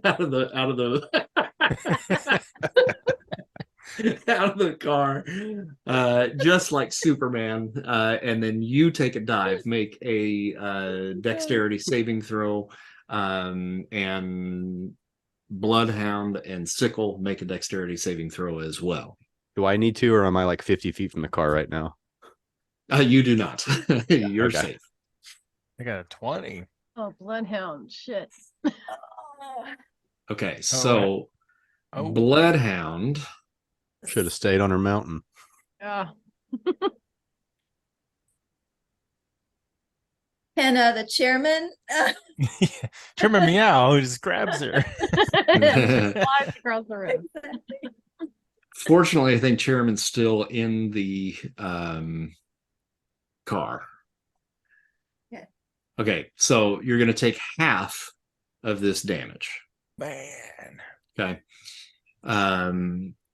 out of the out of the car, just like Superman. And then you take a dive, make a dexterity saving throw, and Bloodhound and Sickle make a dexterity saving throw as well. Do I need to, or am I like 50 feet from the car right now? You do not. You're safe. I got a 20. Oh, Bloodhound, shit. Okay, so Oh. Bloodhound should have stayed on her mountain. Yeah. And the chairman. Chairman Meow, who just grabs her. Flies across the room. Fortunately, I think Chairman's still in the car. Okay, so you're going to take half of this damage. Man. Okay.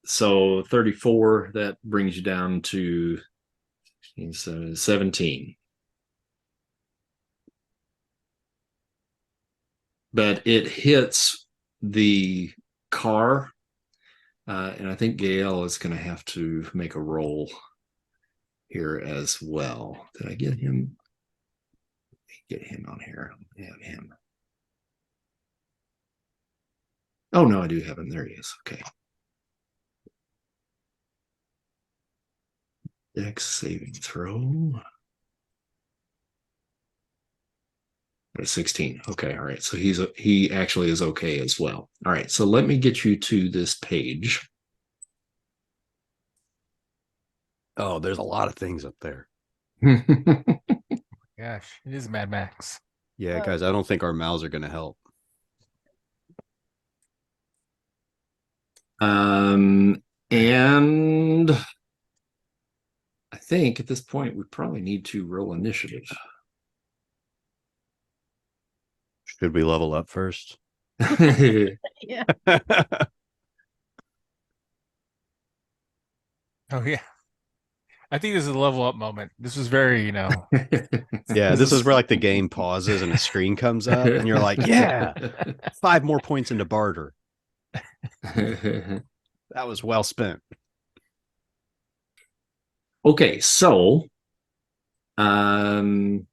So 34, that brings you down to 17. But it hits the car, and I think Gael is going to have to make a roll here as well. Did I get him? Get him on here. I have him. Oh no, I do have him. There he is. Okay. Dex saving throw. 16. Okay, all right. So he actually is okay as well. All right, so let me get you to this page. Oh, there's a lot of things up there. Gosh, it is Mad Max. Yeah, guys, I don't think our mouths are going to help. And I think at this point we probably need to roll initiative. Should we level up first? Yeah. Oh yeah. I think this is a level up moment. This was very, Yeah, This this is is- where like the game pauses and a screen comes up, and you're like, yeah, 5 more points into barter. That was well spent. Okay, so um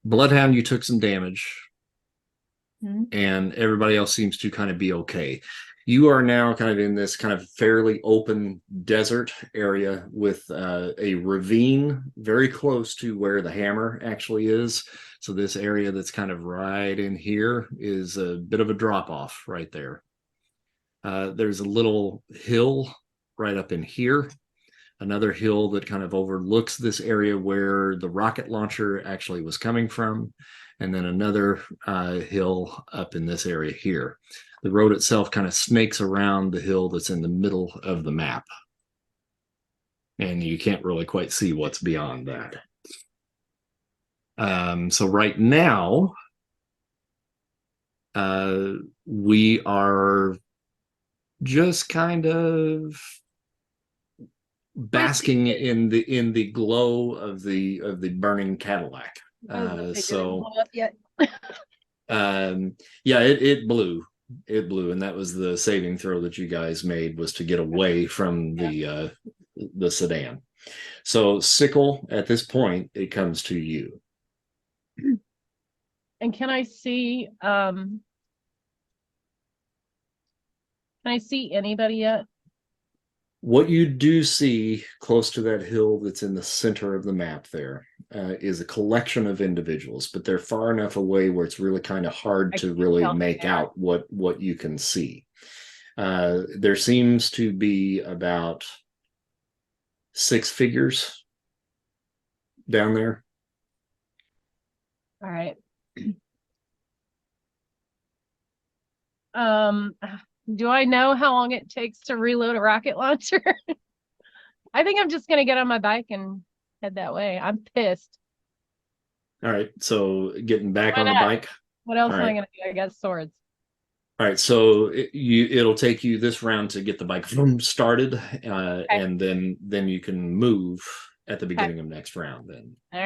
Bloodhound, you took some damage, Mhm. and everybody else seems to kind of be okay. You are now kind of in this kind of fairly open desert area with a ravine very close to where the hammer actually is. So this area that's kind of right in here is a bit of a drop off right there. There's a little hill right up in here, another hill that kind of overlooks this area where the rocket launcher actually was coming from, and then another hill up in this area here. The road itself kind of snakes around the hill that's in the middle of the map, and you can't really quite see what's beyond that. So right now, we are just kind of basking in the glow of the burning Cadillac. So yet. Yeah, it blew. It blew, and that was the saving throw that you guys made, was to get away from the sedan. So Sickle, at this point, it comes to you. And can I see anybody yet? What you do see close to that hill that's in the center of the map there is a collection of individuals, but they're far enough away where it's really kind of hard I to can't really tell make there. out what you can see. There seems to be about 6 figures down there. All right. Do I know how long it takes to reload a rocket launcher? I think I'm just gonna get on my bike and head that way. I'm pissed. All right, so getting back Why on the not? bike. What else All am I right. gonna do? I got swords. All right, so it'll take you this round to get the bike started, and then you can move at the beginning of next round. Then, All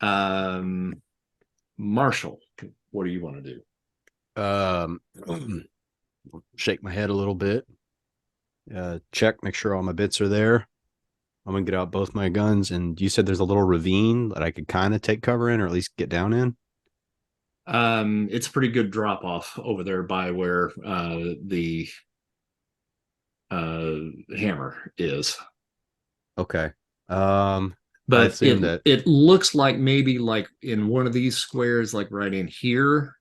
right. Marshall, what do you want to do? Shake my head a little bit. Check, make sure all my bits are there. I'm gonna get out both my guns. And you said there's a little ravine that I could kind of take cover in, or at least get down in. It's a pretty good drop off over there by where the hammer is. Okay. But assume that. it looks like maybe like in one of these squares, like right in here,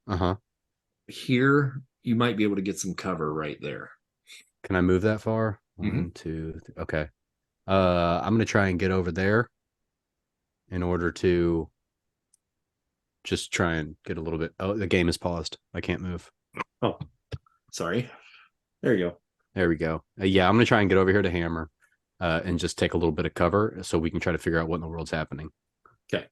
here, you might be able to get some cover right there. Can I move that far? Mhm. 1, 2, okay. I'm gonna try and get over there in order to just try and get a little bit. Oh, the game is paused. I can't move. Oh, sorry. There you go. There we go. Yeah, I'm gonna try and get over here to hammer, and just take a little bit of cover so we can try to figure out what in the world's happening. Okay.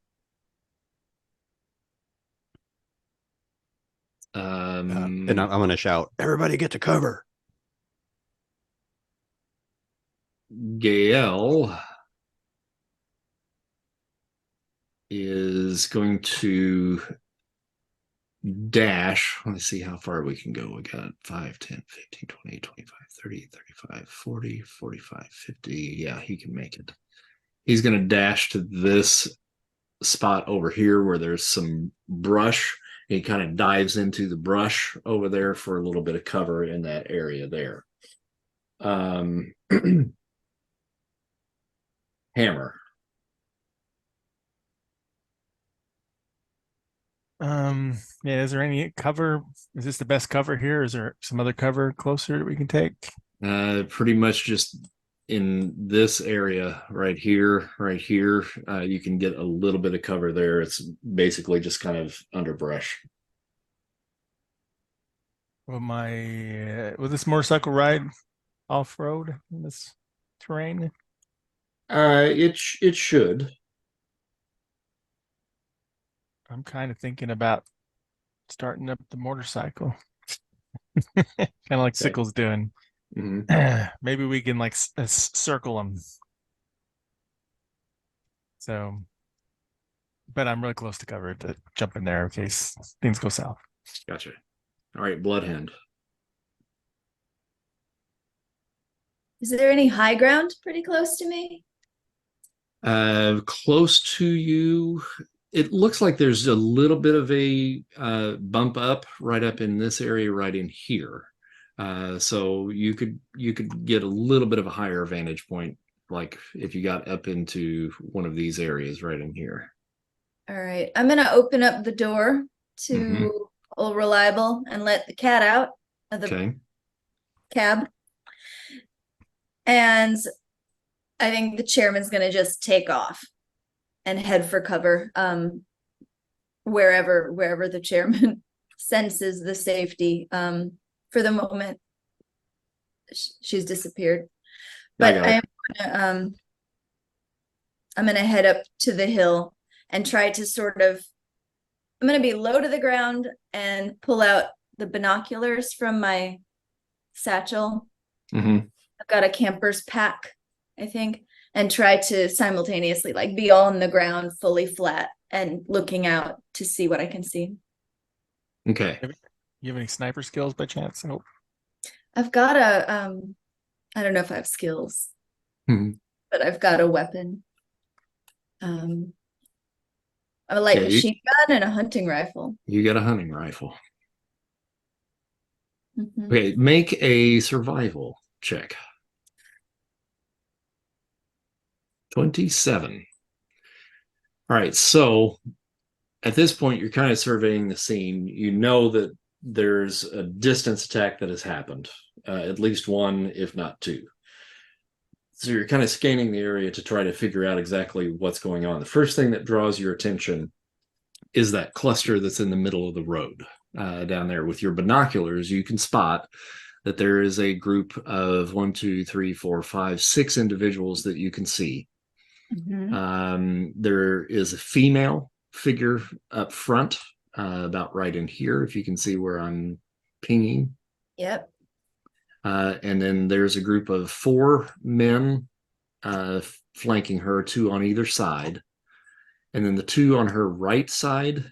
And I'm gonna shout, "Everybody get to cover!" Gael is going to dash. Let's see how far we can go. We got 5, 10, 15, 20, 25, 30, 35, 40, 45, 50. Yeah, he can make it. He's going to dash to this spot over here where there's some brush. He kind of dives into the brush over there for a little bit of cover in that area there. Hammer. Yeah, is there any cover? Is this the best cover here? Is there some other cover closer that we can take? Pretty much just in this area right here, you can get a little bit of cover there. It's basically just kind of underbrush. Will this motorcycle ride off road in this terrain? It should. I'm kind of thinking about starting up the motorcycle, kind of like Sickle's doing. Mhm. Maybe we can like circle them. So, but I'm really close to cover to jump in there in case things go south. Gotcha. All right, Bloodhound. Is there any high ground pretty close to me? Close to you. It looks like there's a little bit of a bump up right up in this area right in here. So you could get a little bit of a higher vantage point, like if you got up into one of these areas right in here. All right. I'm gonna open up the door to Mhm. Old Reliable and let the cat out of the Okay. cab. And I think the chairman's gonna just take off and head for cover. Wherever the chairman senses the safety. For the moment, she's disappeared. But got it. I'm gonna head up to the hill and try to I'm gonna be low to the ground and pull out the binoculars from my satchel. Mhm. I've got a camper's pack, I think, and try to simultaneously like be on the ground, fully flat, and looking out to see what I can see. Okay. You have any sniper skills by chance? Nope. I've got I don't know if I have skills, Mhm. but I've got a weapon. A light Okay, machine gun and a hunting rifle. you got a hunting rifle. Mhm. Okay, make a survival check. 27. All right, so at this point, you're kind of surveying the scene. You know that there's a distance attack that has happened, at least one, if not two. So you're kind of scanning the area to try to figure out exactly what's going on. The first thing that draws your attention is that cluster that's in the middle of the road down there. With your binoculars, you can spot that there is a group of 1, 2, 3, 4, 5, 6 individuals that you can see. There is a female figure up front, about right in here, if you can see where I'm pinging. Yep. And then there's a group of 4 men flanking her, 2 on either side. And then the 2 on her right side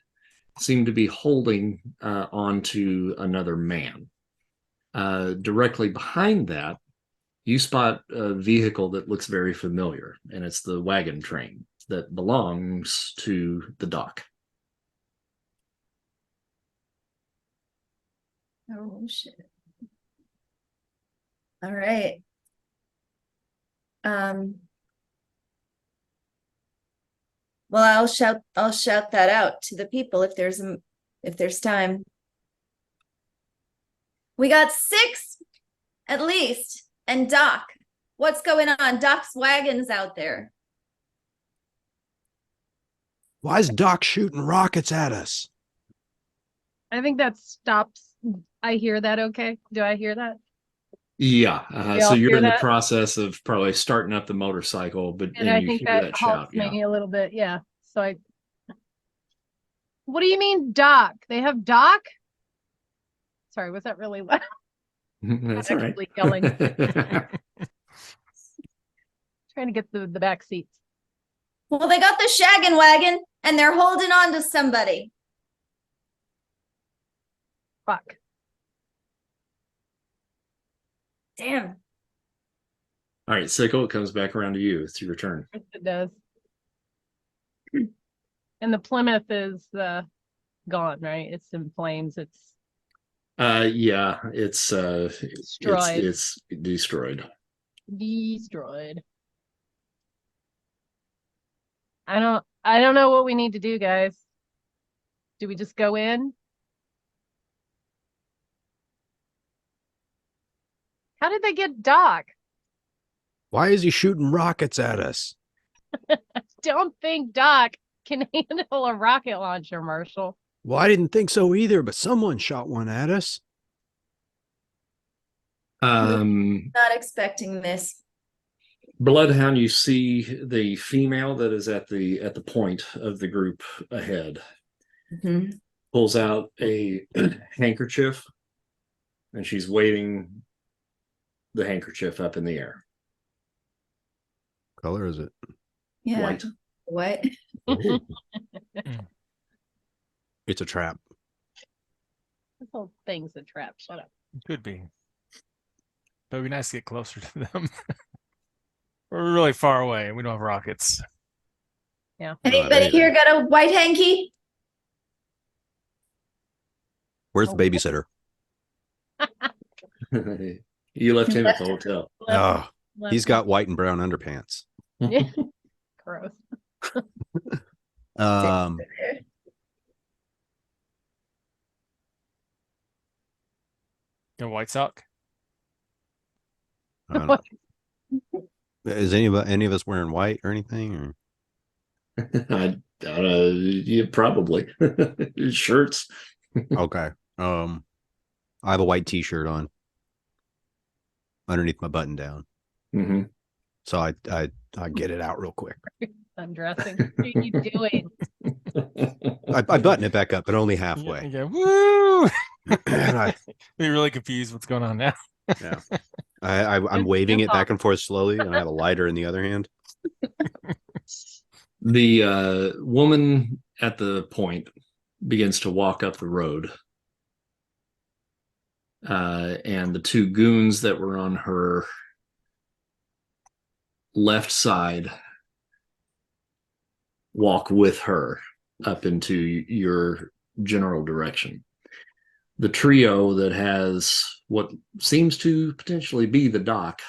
seem to be holding onto another man. Directly behind that, you spot a vehicle that looks very familiar, and it's the wagon train that belongs to the dock. Oh shit. All right. Well, I'll shout that out to the people if there's time. We got 6 at least. And Doc, what's going on? Doc's wagon's out there. Why is Doc shooting rockets at us? I think that stops. I hear that okay? Do I hear that? Yeah. You So all you're hear in the that? process of probably starting up the motorcycle, but And then I you think hear that that halts shout. Yeah. me a little bit. Yeah. So what do you mean, Doc? They have Doc? Sorry, was that really loud? That's all right. Actually yelling. Trying to get the back seats. Well, they got the shaggin' wagon and they're holding on to somebody. Fuck. Damn. All right, Sickle, it comes back around to you. It's your turn. It does. And the Plymouth is gone, right? It's in flames. It's Yeah, it's destroyed. it's destroyed. Destroyed. I don't know what we need to do, guys. Do we just go in? How did they get Doc? Why is he shooting rockets at us? Don't think Doc can handle a rocket launcher, Marshall. Well, I didn't think so either, but someone shot one at us. Not expecting this. Bloodhound, you see the female that is at the point of the group ahead. Mhm. Pulls out a handkerchief, and she's waving the handkerchief up in the air. Color is it? Yeah. White. What? It's a trap. This whole thing's a trap. Shut up. Could be. But it'd be nice to get closer to them. We're really far away. We don't have rockets. Anybody here got a white hanky? Where's the babysitter? You left him at the hotel. Oh, he's got white and brown underpants. Yeah. Gross. The white sock. I don't know. Is any of us wearing white or anything? Or? I don't know. Yeah, probably shirts. Okay. I have a white T-shirt on underneath my button down, Mm-hmm. so I get it out real quick. Undressing. What are you doing? I button it back up, but only halfway. Yeah. Woo! And You're really confused. What's going on now? yeah, I'm waving it back and forth slowly, and I have a lighter in the other hand. The woman at the point begins to walk up the road. And the two goons that were on her left side walk with her up into your general direction. The trio that has what seems to potentially be the dock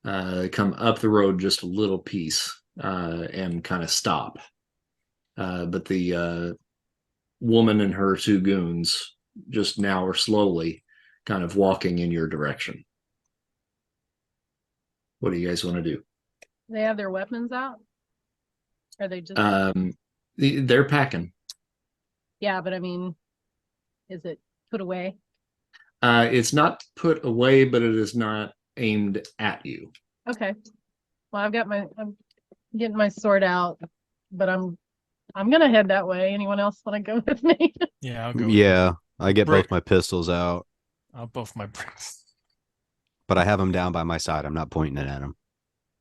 come up the road just a little piece and kind of stop. But the woman and her two goons just now are slowly kind of walking in your direction. What do you guys want to do? They have their weapons out? Are they just They're packing. Yeah, but I mean, is it put away? It's not put away, but it is not aimed at you. Okay. Well, I'm getting my sword out, but I'm gonna head that way. Anyone else want to go with me? Yeah, I'll go. with Yeah, I get Brick. both my pistols out, both my bricks. but I have them down by my side. I'm not pointing it at them.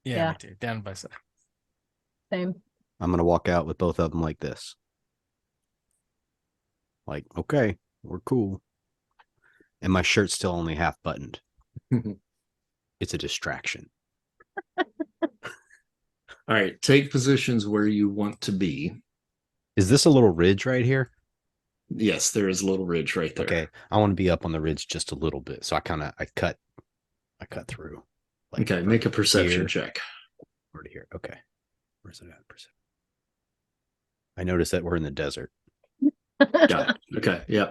Yeah, Yeah. me too. Down by side. Same. I'm gonna walk out with both of them like this. Like, okay, we're cool. And my shirt's still only half buttoned. It's a distraction. All right, take positions where you want to be. Is this a little ridge right here? Yes, there is a little ridge right there. Okay, I want to be up on the ridge just a little bit, so I cut through. Like Okay, make a perception here, check. over to here. Okay, where's it at? I noticed that we're in the desert. Got it. Okay, yeah.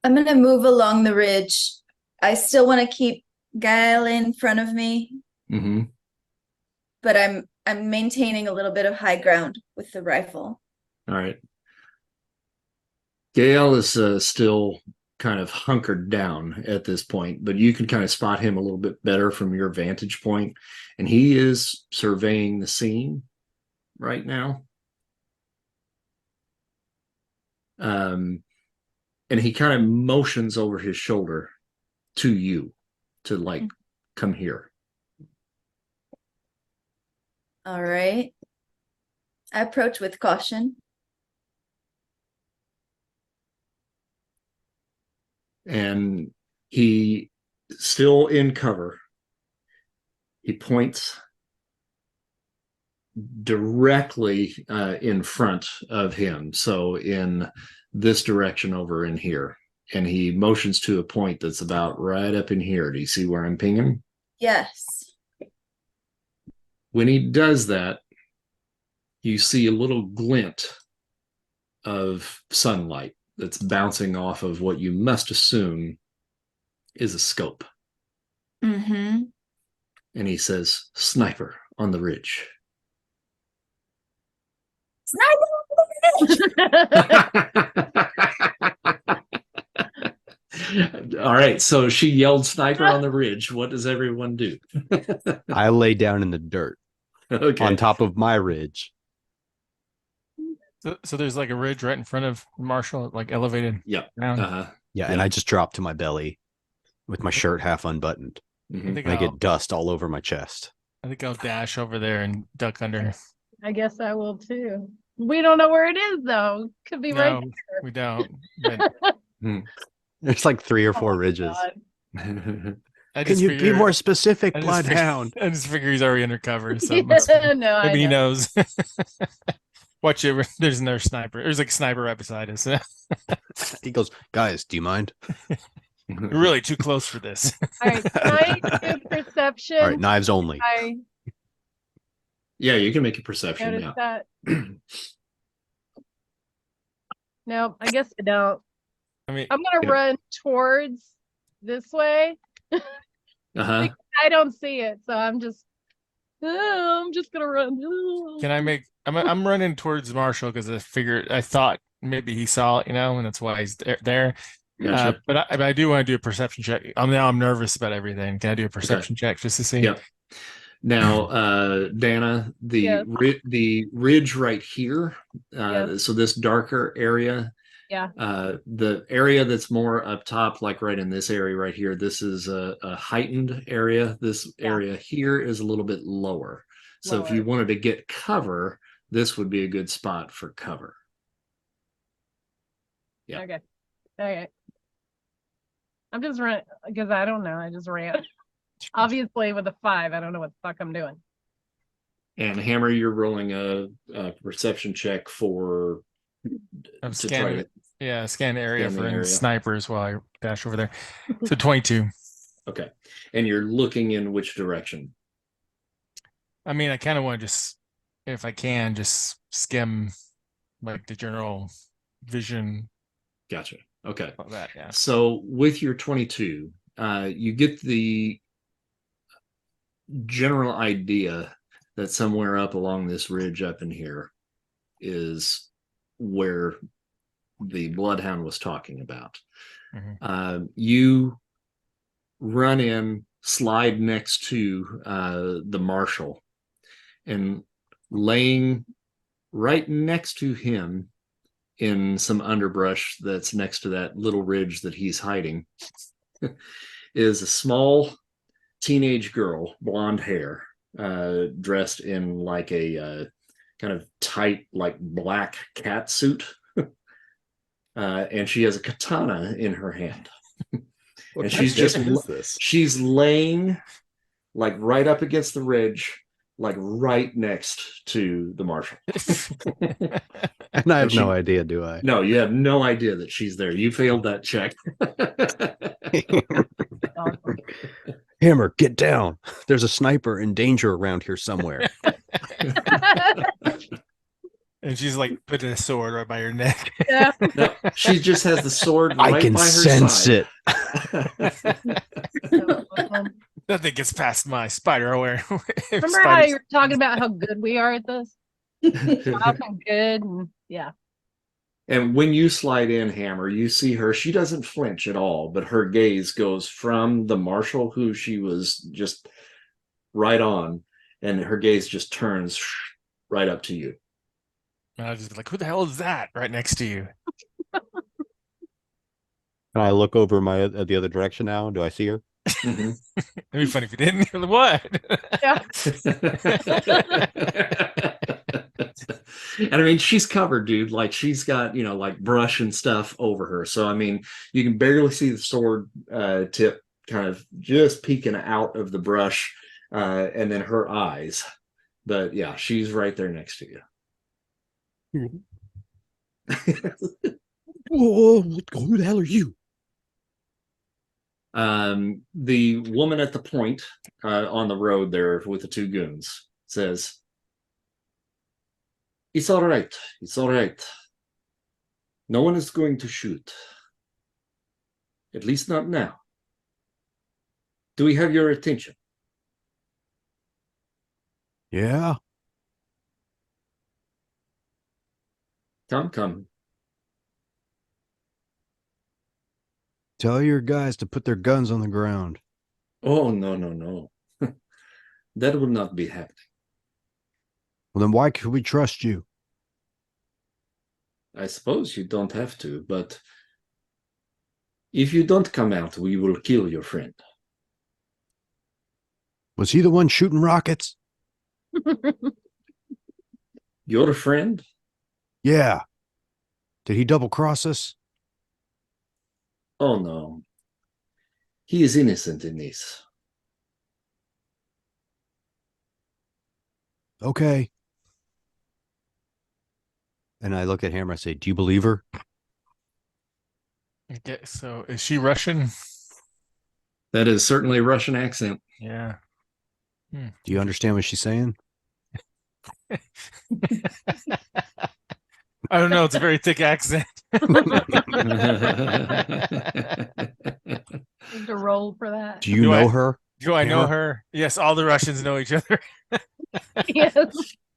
I'm gonna move along the ridge. I still want to keep Gael in front of me, Mm-hmm. but I'm maintaining a little bit of high ground with the rifle. All right. Gael is still kind of hunkered down at this point, but you can kind of spot him a little bit better from your vantage point, and he is surveying the scene right now. And he kind of motions over his shoulder to you to like come here. All right. I approach with caution. And he still in cover. He points directly in front of him, so in this direction over in here, and he motions to a point that's about right up in here. Do you see where I'm pinging? Yes. When he does that, you see a little glint of sunlight that's bouncing off of what you must assume is a scope. Mm-hmm. And he says, "Sniper on the ridge." Sniper! All right, so she yelled sniper on the ridge. What does everyone do? I lay down in the dirt Okay. on top of my ridge. So there's like a ridge right in front of Marshall, like elevated Yep. down. Uh-huh. Yeah, and I just drop to my belly with my shirt half unbuttoned. Mhm. I think And I I'll get dust all over my chest. dash over there and duck under. I guess I will too. We don't know where it is though. Could be right No, there. we don't. But There's like 3 or 4 Oh, ridges. God. I Can just you figure, be more specific, I just figure- Bloodhound? I just figure he's already undercover, so Yeah, no, I maybe he know. knows. Watch it. There's another sniper. There's like a sniper right beside us. He goes, guys, do you mind? We're really too close for this. All right, can I do perception? All right, knives only. I Yeah, you can make a perception. noticed Yeah. that. No, I guess I don't. I mean, I'm gonna Yeah. run towards this way. Uh-huh. I don't see it, so I'm just gonna run. can I make? I'm running towards Marshall because I thought maybe he saw it, and that's why he's there. Gotcha. But I do want to do a perception check. I'm nervous about everything. Can I do a perception check just to see? Yep. Now, Dana, Yes. the ridge right here, Yes. so this darker area, Yeah. the area that's more up top, like right in this area right here, this is a heightened area. This Yeah. area here is a little bit lower. So if you Lower. wanted to get cover, this would be a good spot for cover. Yeah. Okay. Okay. I'm just running because I don't know. I just ran. Obviously, with a 5, I don't know what the fuck I'm doing. And Hammer, you're rolling a perception check for I'm to scanning. try to Scan the area Scan the for any area. snipers while I dash over there. So 22. okay. And you're looking in which direction? I mean, I kind of want to just, if I can, just skim like the general vision Gotcha. Okay. of that. Yeah. So with your 22, you get the general idea that somewhere up along this ridge up in here is where the bloodhound was talking about. You run in, slide next to the marshal, and laying right next to him in some underbrush that's next to that little ridge that he's hiding is a small teenage girl, blonde hair, dressed in like a kind of tight, like black cat suit. And she has a katana in her hand. And she's just she's laying like right up against the ridge, like right next to the marshal. And I have And she- no idea, do I? No, you have no idea that she's there. You failed that check. Awesome. Hammer, get down. There's a sniper in danger around here somewhere. And she's like putting a sword right by her neck. Yeah. No, she just has the sword right I can by her sense side. Awesome. Nothing gets past my spider aware. Remember how you were talking about how good we are at this? Awesome, good. And yeah. And when you slide in, Hammer, you see her. She doesn't flinch at all, but her gaze goes from the marshal who she was just right on, and her gaze just turns right up to you. And I was just like, who the hell is that right next to you? Can I look over the other direction now? Do I see her? Mhm. It'd be funny if you didn't. You're like, what? Yeah. And I mean, she's covered, dude. Like she's got, like brush and stuff over her. So I mean, you can barely see the sword tip kind of just peeking out of the brush, and then her eyes. But yeah, she's right there next to you. Whoa, who the hell are you? The woman at the point on the road there with the 2 goons says, "It's all right. It's all right. No one is going to shoot. At least not now. Do we have your attention?" Yeah. Come. Tell your guys to put their guns on the ground. Oh, no, no, no. That would not be happening. Well, then why could we trust you? I suppose you don't have to, but if you don't come out, we will kill your friend. Was he the one shooting rockets? Your friend? Yeah. Did he double cross us? Oh, no. He is innocent in this. Okay. And I look at Hammer. I say, do you believe her? Okay, so is she Russian? That is certainly a Russian accent. Yeah. Do you understand what she's saying? I don't know. It's a very thick accent. Need to roll for that. Do you Do I- know her? Do I know Hammer? her? Yes, all the Russians know each other. Yes.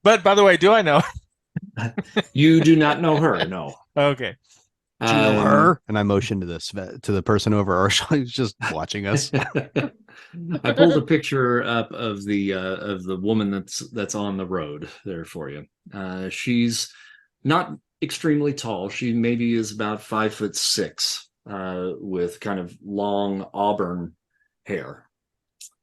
But by the way, do I know? You do not know her, no. Okay. Do you know her? And I motioned to the person over our shoulder who's just watching us. I pulled a picture up of the woman that's on the road there for you. She's not extremely tall. She maybe is about 5'6", with kind of long auburn hair.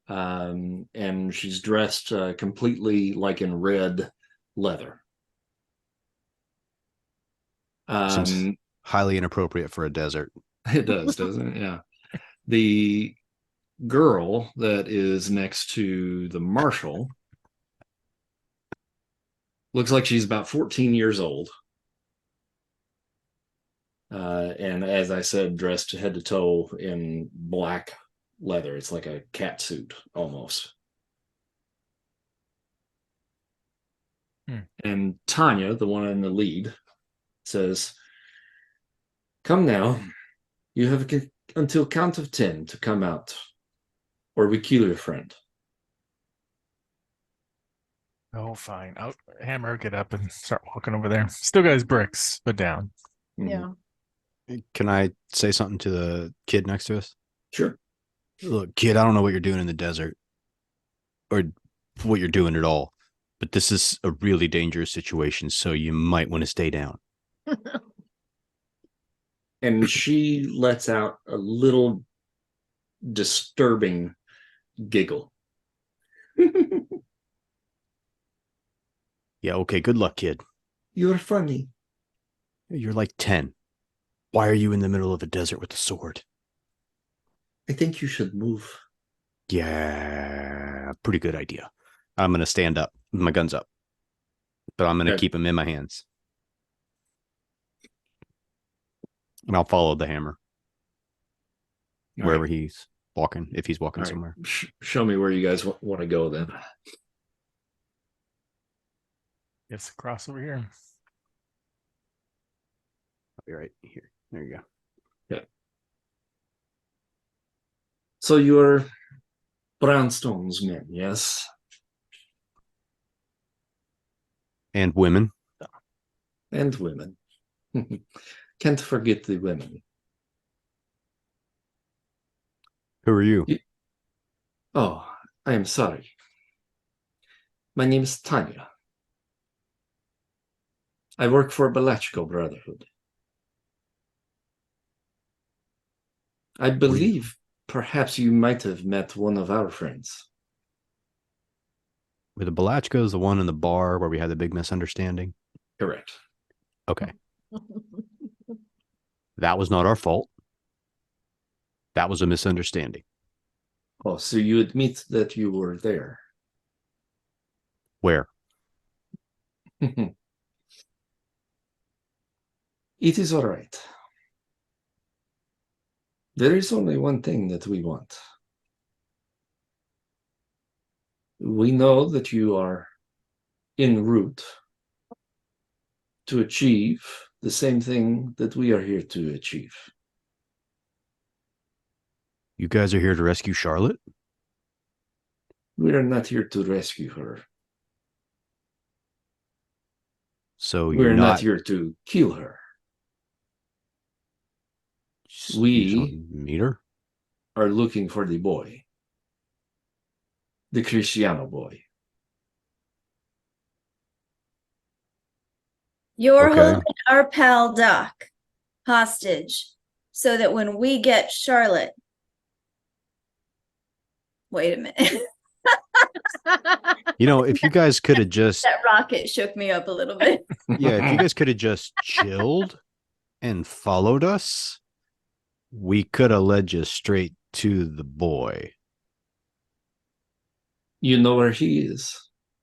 And she's dressed completely like in red leather. Seems highly inappropriate for a desert. It does, doesn't it? Yeah. The girl that is next to the marshal looks like she's about 14 years old. And as I said, dressed head to toe in black leather. It's like a cat suit almost. And Tanya, the one in the lead, says, "Come now. You have until count of 10 to come out, or we kill your friend." Oh, fine. I'll Hammer, get up and start walking over there. Still got his bricks, but down. Yeah. Can I say something to the kid next to us? Sure. Look, kid, I don't know what you're doing in the desert or what you're doing at all, but this is a really dangerous situation, so you might want to stay down. And she lets out a little disturbing giggle. Yeah, okay, good luck, kid. You're funny. You're like 10. Why are you in the middle of a desert with a sword? I think you should move. Yeah, pretty good idea. I'm going to stand up with my guns up, but I'm going to Okay. keep them in my hands. And I'll follow the hammer All wherever right. he's walking, if he's walking All right. somewhere. Show me where you guys want to go then. It's across over here. I'll be right here. There you go. So you're Brownstone's men, yes? And women. And women. Can't forget the women. Who are you? Oh, I am sorry. My name is Tanya. I work for Balachko Brotherhood. I believe perhaps you might have met one of our friends. Were the Balachkos the one in the bar where we had the big misunderstanding? Correct. Okay. That was not our fault. That was a misunderstanding. Oh, so you admit that you were there? Where? It is all right. There is only one thing that we want. We know that you are en route to achieve the same thing that we are here to achieve. You guys are here to rescue Charlotte? We are not here to rescue her. So We're you're not not here to kill her. You just want to meet her? Are looking for the boy. The Cristiano boy. You're Okay. holding our pal Doc hostage so that when we get Charlotte. Wait a minute. You know, if you guys could have just, That rocket shook me up a little bit. yeah, if you guys could have just chilled and followed us, we could have led you straight to the boy. You know where he is.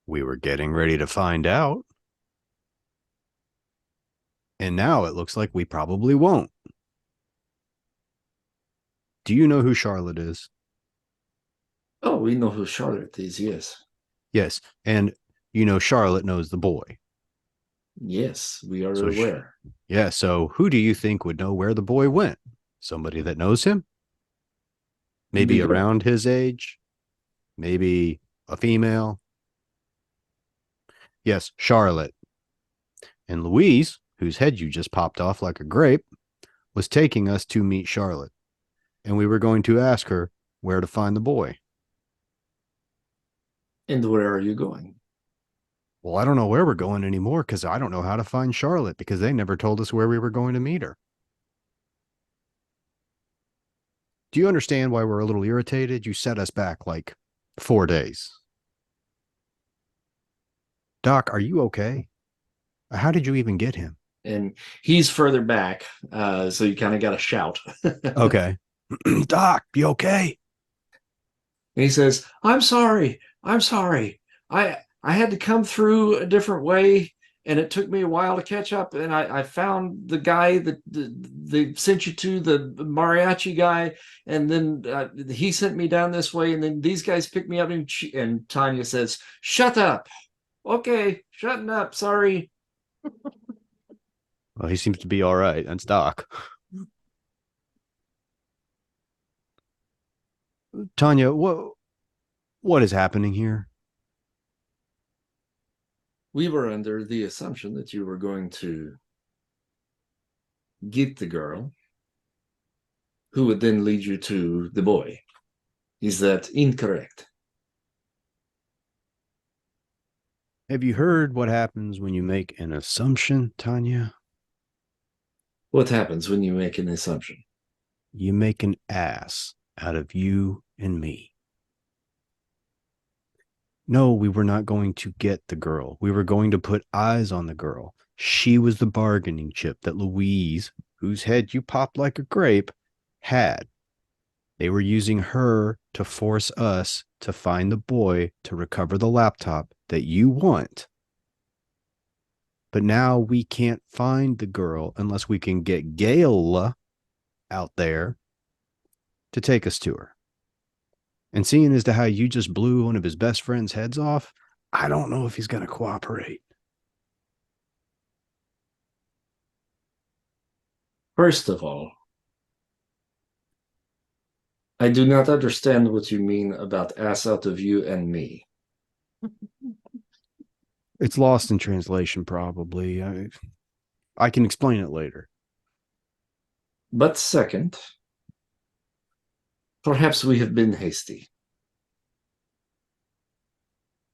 We were getting ready to find out. And now it looks like we probably won't. Do you know who Charlotte is? Oh, we know who Charlotte is, yes. Yes. And you know Charlotte knows the boy. Yes, we are So aware. Yeah. So who do you think would know where the boy went? Somebody that knows him? Maybe The girl. around his age? Maybe a female? Yes, Charlotte. And Louise, whose head you just popped off like a grape, was taking us to meet Charlotte. And we were going to ask her where to find the boy. And where are you going? Well, I don't know where we're going anymore because I don't know how to find Charlotte because they never told us where we were going to meet her. Do you understand why we're a little irritated? You set us back like 4 days. Doc, are you okay? How did you even get him? And he's further back, so you kind of got to shout. Okay. Doc, you okay? And he says, I'm sorry. I had to come through a different way, and it took me a while to catch up. And I found the guy that they sent you to, the mariachi guy, and then he sent me down this way, and then these guys picked me up. And Tanya says, shut up. Okay, shutting up. Sorry. Well, he seems to be all right. That's Doc. Tanya, what is happening here? We were under the assumption that you were going to get the girl, who would then lead you to the boy. Is that incorrect? Have you heard what happens when you make an assumption, Tanya? What happens when you make an assumption? You make an ass out of you and me. No, we were not going to get the girl. We were going to put eyes on the girl. She was the bargaining chip that Louise, whose head you popped like a grape, had. They were using her to force us to find the boy to recover the laptop that you want. But now we can't find the girl unless we can get Gael out there to take us to her. And seeing as to how you just blew one of his best friend's heads off, I don't know if he's going to cooperate. First of all, I do not understand what you mean about ass out of you and me. It's lost in translation, probably. I can explain it later. But second, perhaps we have been hasty.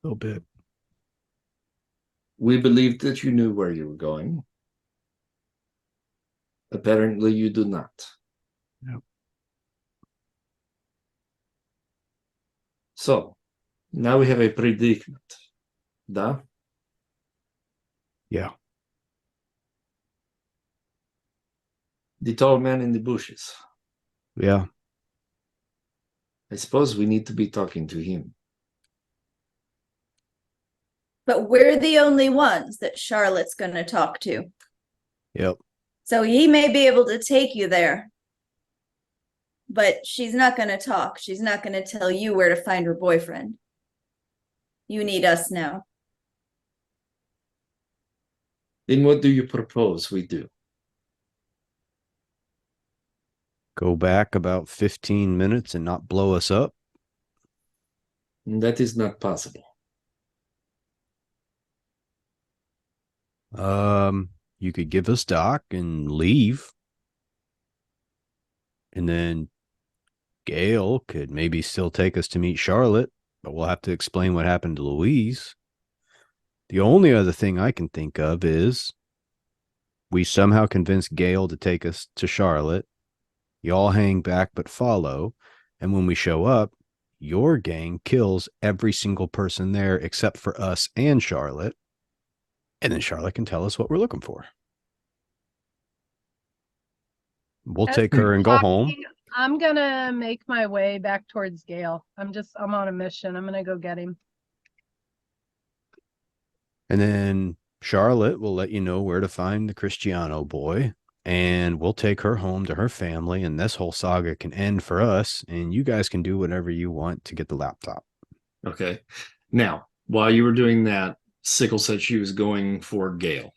A little bit. We believed that you knew where you were going. Apparently, you do not. Yep. So, now we have a predicament. Da? Yeah. The tall man in the bushes. Yeah. I suppose we need to be talking to him. But we're the only ones that Charlotte's going to talk to. Yep. So he may be able to take you there. But she's not going to talk. She's not going to tell you where to find her boyfriend. You need us now. Then what do you propose we do? Go back about 15 minutes and not blow us up. That is not possible. You could give us Doc and leave. And then Gail could maybe still take us to meet Charlotte, but we'll have to explain what happened to Louise. The only other thing I can think of is we somehow convince Gail to take us to Charlotte. Y'all hang back but follow. And when we show up, your gang kills every single person there except for us and Charlotte. And then Charlotte can tell us what we're looking for. We'll take her and go home. I'm gonna make my way back towards Gael. I'm on a mission. I'm gonna go get him. And then Charlotte will let you know where to find the Cristiano boy. And we'll take her home to her family. And this whole saga can end for us. And you guys can do whatever you want to get the laptop. Okay. Now, while you were doing that, Sickle said she was going for Gail.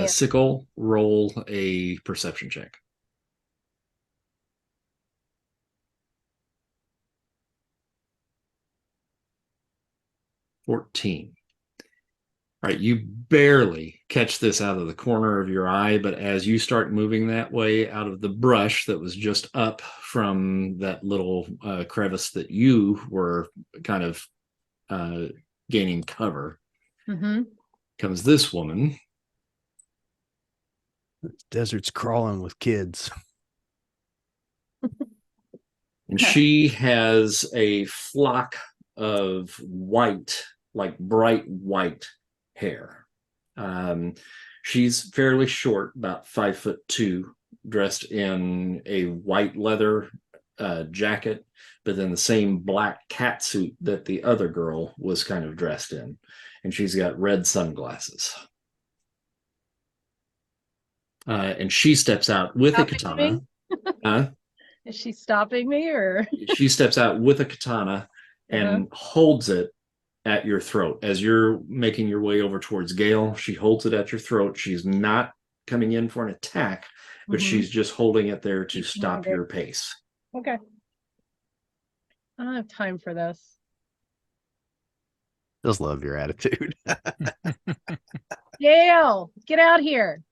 Sickle, roll a perception check. $14. All right, you barely catch this out of the corner of your eye, but as you start moving that way out of the brush that was just up from that little crevice that you were kind of gaining cover, comes this woman. The desert's crawling with kids. And she has a flock of white, like bright white hair. She's fairly short, about 5'2", dressed in a white leather jacket, but then the same black cat suit that the other girl was kind of dressed in. And she's got red sunglasses. And she steps out with a katana. Is she stopping me or? She steps out with a katana and holds it at your throat. As you're making your way over towards Gail, she holds it at your throat. She's not coming in for an attack, but she's just holding it there to stop your pace. Okay. I don't have time for this. Just love your attitude. Gail, get out here.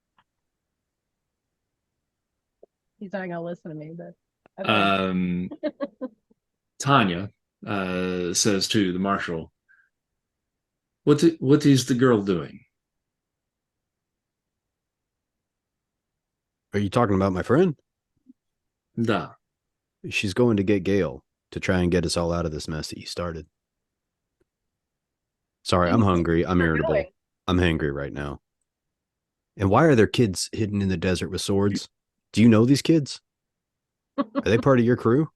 He's not gonna listen to me, but okay. Tanya says to the marshal, what is the girl doing? Are you talking about my friend? Da. She's going to get Gail to try and get us all out of this mess that you started. Sorry, I'm hungry. I'm irritable. Going. I'm hangry right now. And why are there kids hidden in the desert with swords? Do you know these kids? Are they part of your crew?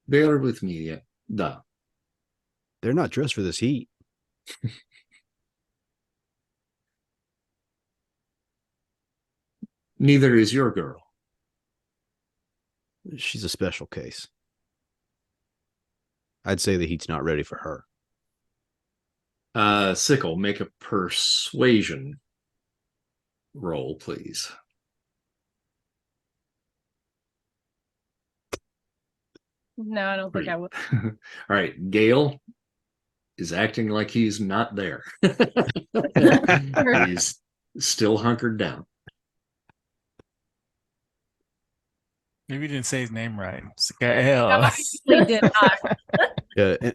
They are with me, yeah. Da. They're not dressed for this heat. Neither is your girl. She's a special case. I'd say the heat's not ready for her. Sickle, make a persuasion roll, please. No, I don't think I would. All right, Gail is acting like he's not there. He's still hunkered down. Maybe you didn't say his name right. It's Gael. We did not.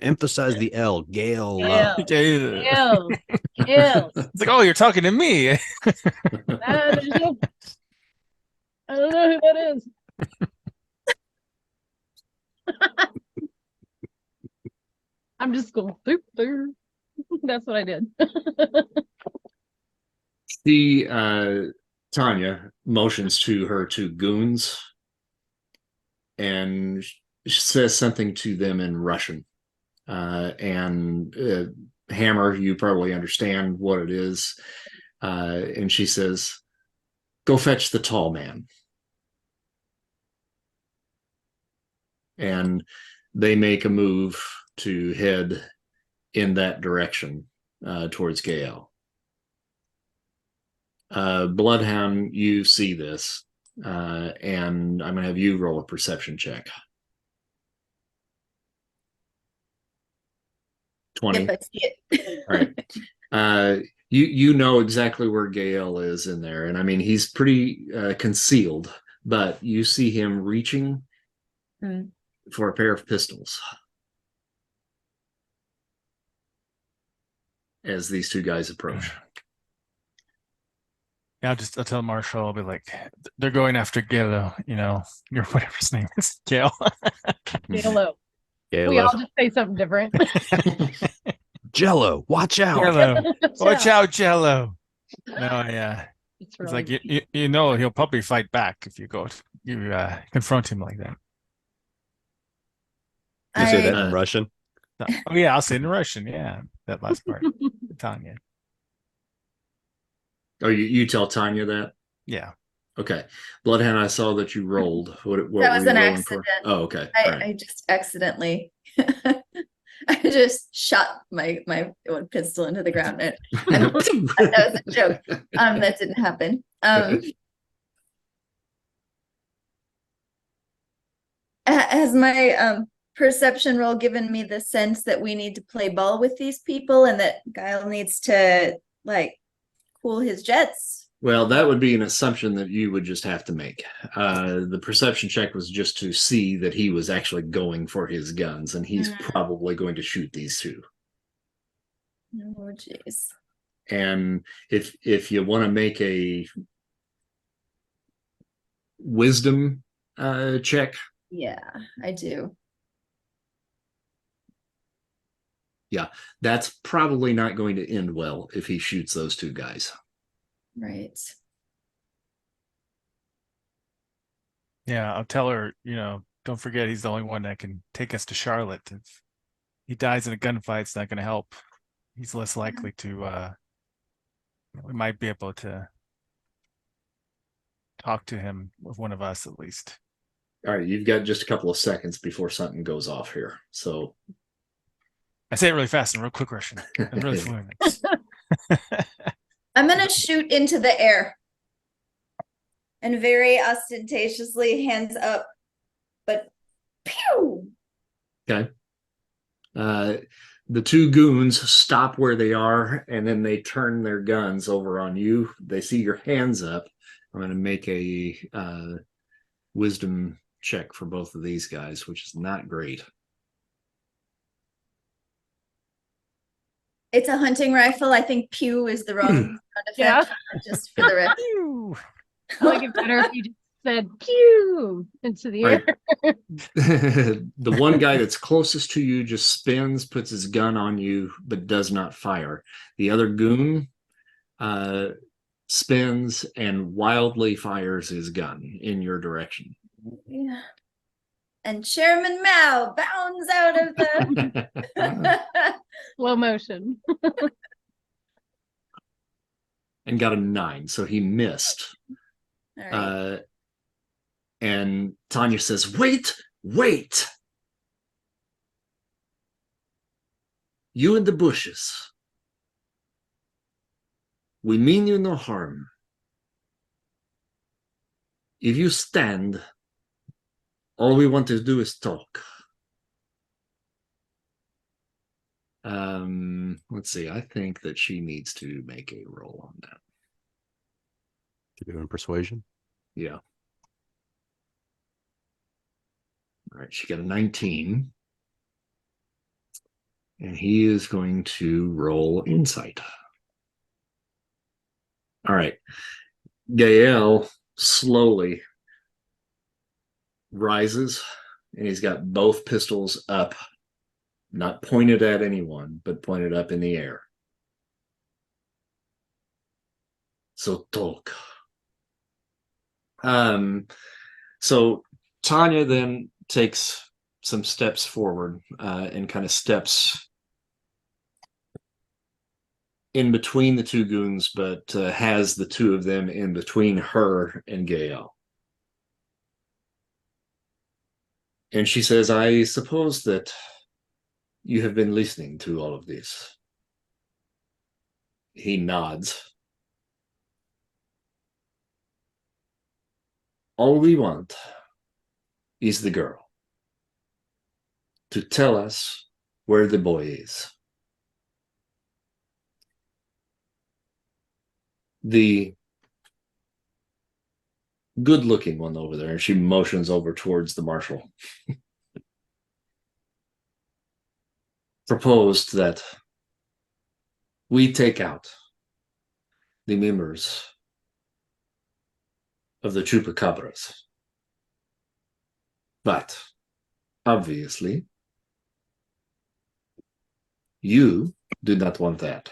Emphasize the L. Gail. Gail. Gael. Gail. It's like, oh, you're talking to me. I don't know who that is. I'm just going boop, boop. That's what I did. Tanya motions to her two goons and says something to them in Russian. And Hammer, you probably understand what it is. And she says, "Go fetch the tall man." And they make a move to head in that direction towards Gael. Bloodhound, you see this, and I'm going to have you roll a perception check. 20. If I see it. All right. You know exactly where Gael is in there, and I mean he's pretty concealed, but you see him reaching for a pair of pistols as these two guys approach. Yeah, I'll tell Marshall, I'll be like, they're going after Gael, your whatever his name is, Gael. Yellow. Gael. We all just say something different. Jello, watch out. Jello. Watch out, Jello. No, yeah. It's It's really like he'll probably fight back if you confront him like that. You say that I in Russian? No. Oh yeah, I'll say it in Russian. Yeah, that last part, Tanya. Oh, you tell Tanya that? Yeah. Okay. Bloodhound, I saw that you rolled. What that were was you an rolling accident. for? Oh, okay. I, All right. I just accidentally I just shot my one pistol into the ground. And that was a joke. That didn't happen. Has my perception roll given me the sense that we need to play ball with these people and that Gael needs to like cool his jets? Well, that would be an assumption that you would just have to make. The perception check was just to see that he was actually going for his guns, and he's probably going to shoot these two. Oh, jeez. And if you want to make a wisdom check, Yeah, I do. that's probably not going to end well if he shoots those two guys. Right. Yeah, I'll tell her, don't forget he's the only one that can take us to Charlotte. If he dies in a gunfight, it's not going to help. He's less likely to, we might be able to talk to him with one of us at least. All right, you've got just a couple of seconds before something goes off here. So I say it really fast and real quick, Russian. I'm really fluent. I'm gonna shoot into the air and very ostentatiously hands up, but pew! Okay. The two goons stop where they are, and then they turn their guns over on you. They see your hands up. I'm going to make a wisdom check for both of these guys, which is not great. It's a hunting rifle. I think pew is the wrong sound effect. Just for the record. I like it better if you just said pew into the air. Right. The one guy that's closest to you just spins, puts his gun on you, but does not fire. The other goon spins and wildly fires his gun in your direction. Yeah. And Chairman Mao bounds out of the Slow motion. And got a 9, so he missed. All right. And Tanya says, wait. You in the bushes. We mean you no harm. If you stand, all we want to do is talk. Let's see. I think that she needs to make a roll on that. You're doing persuasion? Yeah. All right, she got a 19. And he is going to roll insight. All right. Gael slowly rises, and he's got both pistols up, not pointed at anyone, but pointed up in the air. So talk. So Tanya then takes some steps forward and kind of steps in between the two goons, but has the two of them in between her and Gael. And she says, I suppose that you have been listening to all of this. He nods. All we want is the girl to tell us where the boy is. The good-looking one over there. And she motions over towards the marshal. Proposed that we take out the members of the chupacabras. But obviously, you do not want that.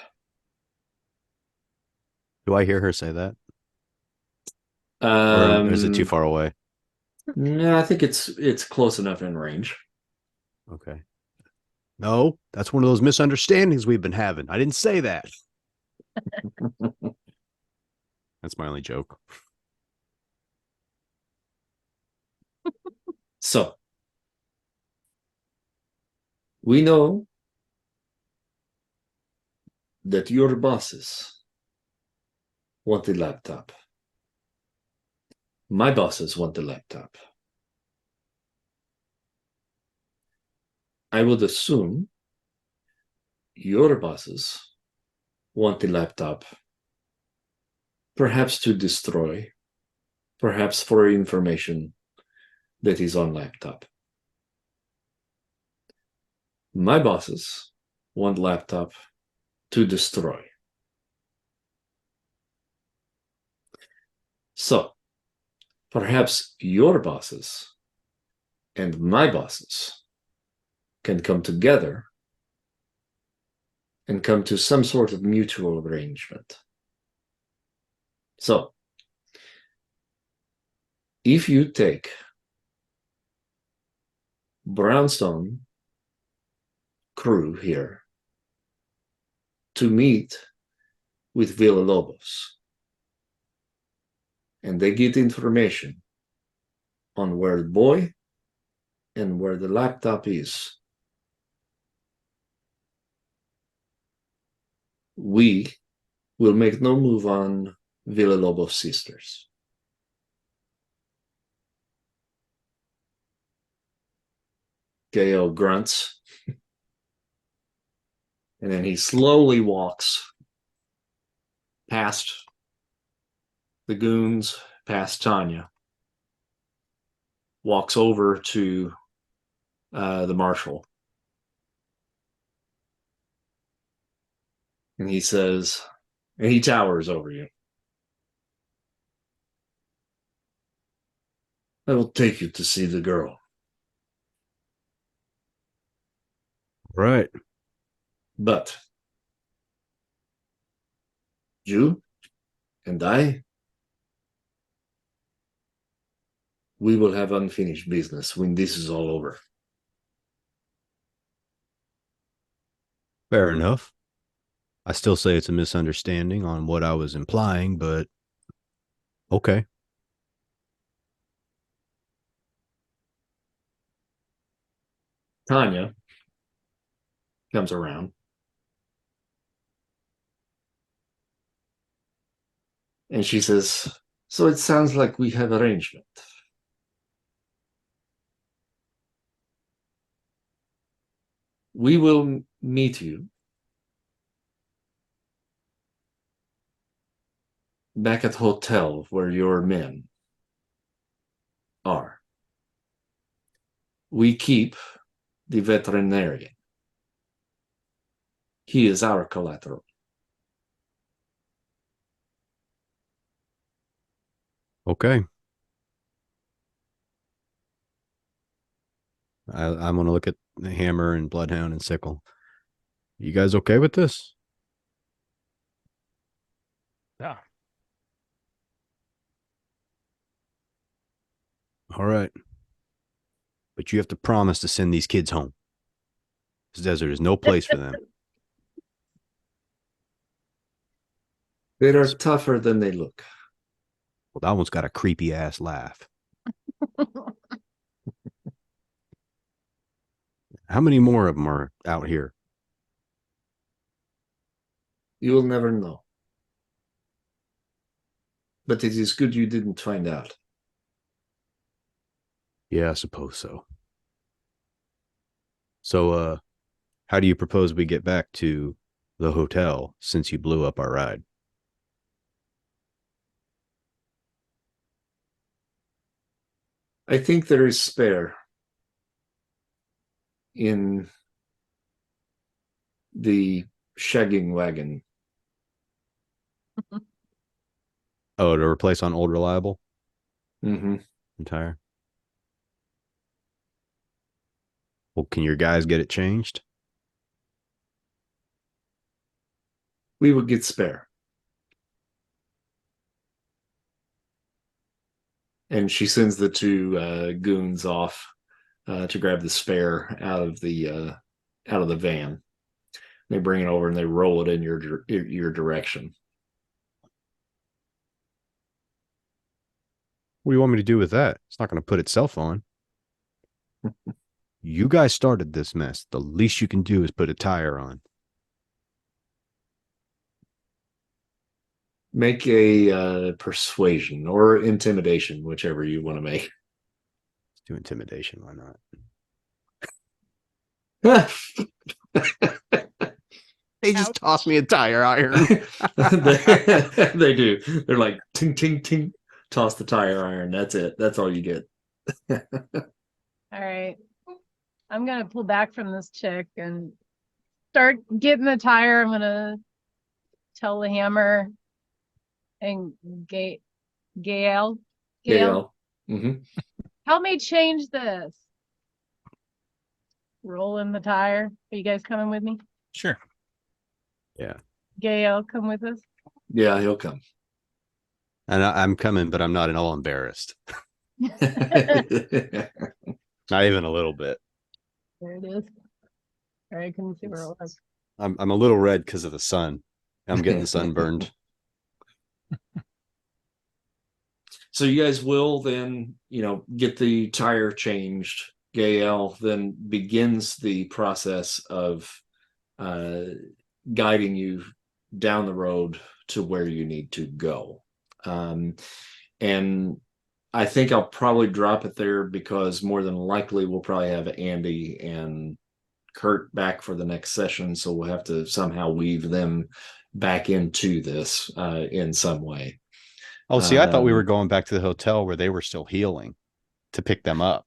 Do I hear her say that? Or is it too far away? No, I think it's close enough in range. Okay. No, that's one of those misunderstandings we've been having. I didn't say that. That's my only joke. So, we know that your bosses want the laptop. My bosses want the laptop. I would assume your bosses want the laptop, perhaps to destroy, perhaps for information that is on laptop. My bosses want laptop to destroy. So, perhaps your bosses and my bosses can come together and come to some sort of mutual arrangement. So, if you take Brownstone crew here to meet with Villalobos, and they get information on where the boy and where the laptop is, we will make no move on Villalobos' sisters. Gael grunts, and then he slowly walks past the goons, past Tanya, walks over to the marshal, and he says, and he towers over you. I will take you to see the girl. Right. But you and I, we will have unfinished business when this is all over. Fair enough. I still say it's a misunderstanding on what I was implying, but okay. Tanya comes around and she says, so it sounds like we have arrangement. We will meet you back at the hotel where your men are. We keep the veterinarian. He is our collateral. Okay. I'm going to look at the Hammer and Bloodhound and Sickle. You guys okay with this? Yeah. All right. But you have to promise to send these kids home. This desert is no place for them. They are tougher than they look. Well, that one's got a creepy ass laugh. How many more of them are out here? You will never know. But it is good you didn't find out. Yeah, I suppose so. So, how do you propose we get back to the hotel since you blew up our ride? I think there is spare in the shagging wagon. Oh, to replace on old reliable Mm-hmm. entire. Well, can your guys get it changed? We would get spare. And she sends the two goons off to grab the spare out of the van. They bring it over and they roll it in your direction. What do you want me to do with that? It's not going to put itself on. You guys started this mess. The least you can do is put a tire on. Make a persuasion or intimidation, whichever you want to make. Let's do intimidation. Why not? They just Ouch. tossed me a tire iron. they do. They're like ting ting ting. Toss the tire iron. That's it. That's all you get. All right. I'm gonna pull back from this chick and start getting the tire. I'm gonna tell the hammer and Gael, Gael. Mm-hmm. help me change this. Roll in the tire. Are you guys coming with me? Sure. Yeah. Gael, come with us. Yeah, he'll come. And I'm coming, but I'm not at all embarrassed. There Not even a little bit. There it is. All right, I couldn't see where it was. I'm a little red because of the sun. I'm getting sunburned. So you guys will then, get the tire changed. Gael then begins the process of guiding you down the road to where you need to go. And I think I'll probably drop it there because more than likely we'll probably have Andy and Kurt back for the next session. So we'll have to somehow weave them back into this in some way. Oh, see, I thought we were going back to the hotel where they were still healing to pick them up.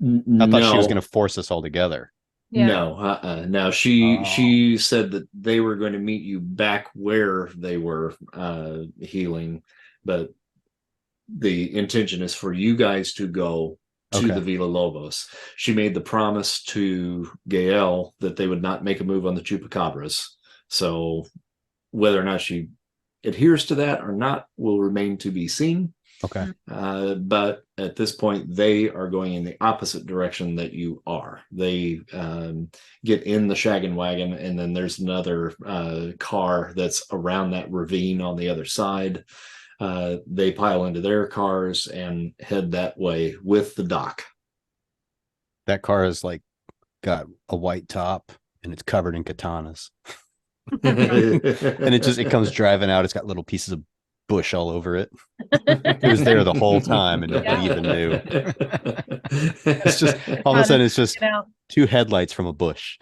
I thought she was going to force us all together. Yeah. No, no. She said that they were going to meet you back where they were healing, but the intention is for you guys to go to the Villa Lobos. She made the promise to Gael that they would not make a move on the Chupacabras. So whether or not she adheres to that or not will remain to be seen. Okay. But at this point, they are going in the opposite direction that you are. They get in the shaggin' wagon, and then there's another car that's around that ravine on the other side. They pile into their cars and head that way with the doc. That car is like got a white top and it's covered in katanas. And it comes driving out. It's got little pieces of bush all over it. It was there the whole time and nobody even knew. It's just all of a sudden it's just two headlights from a bush.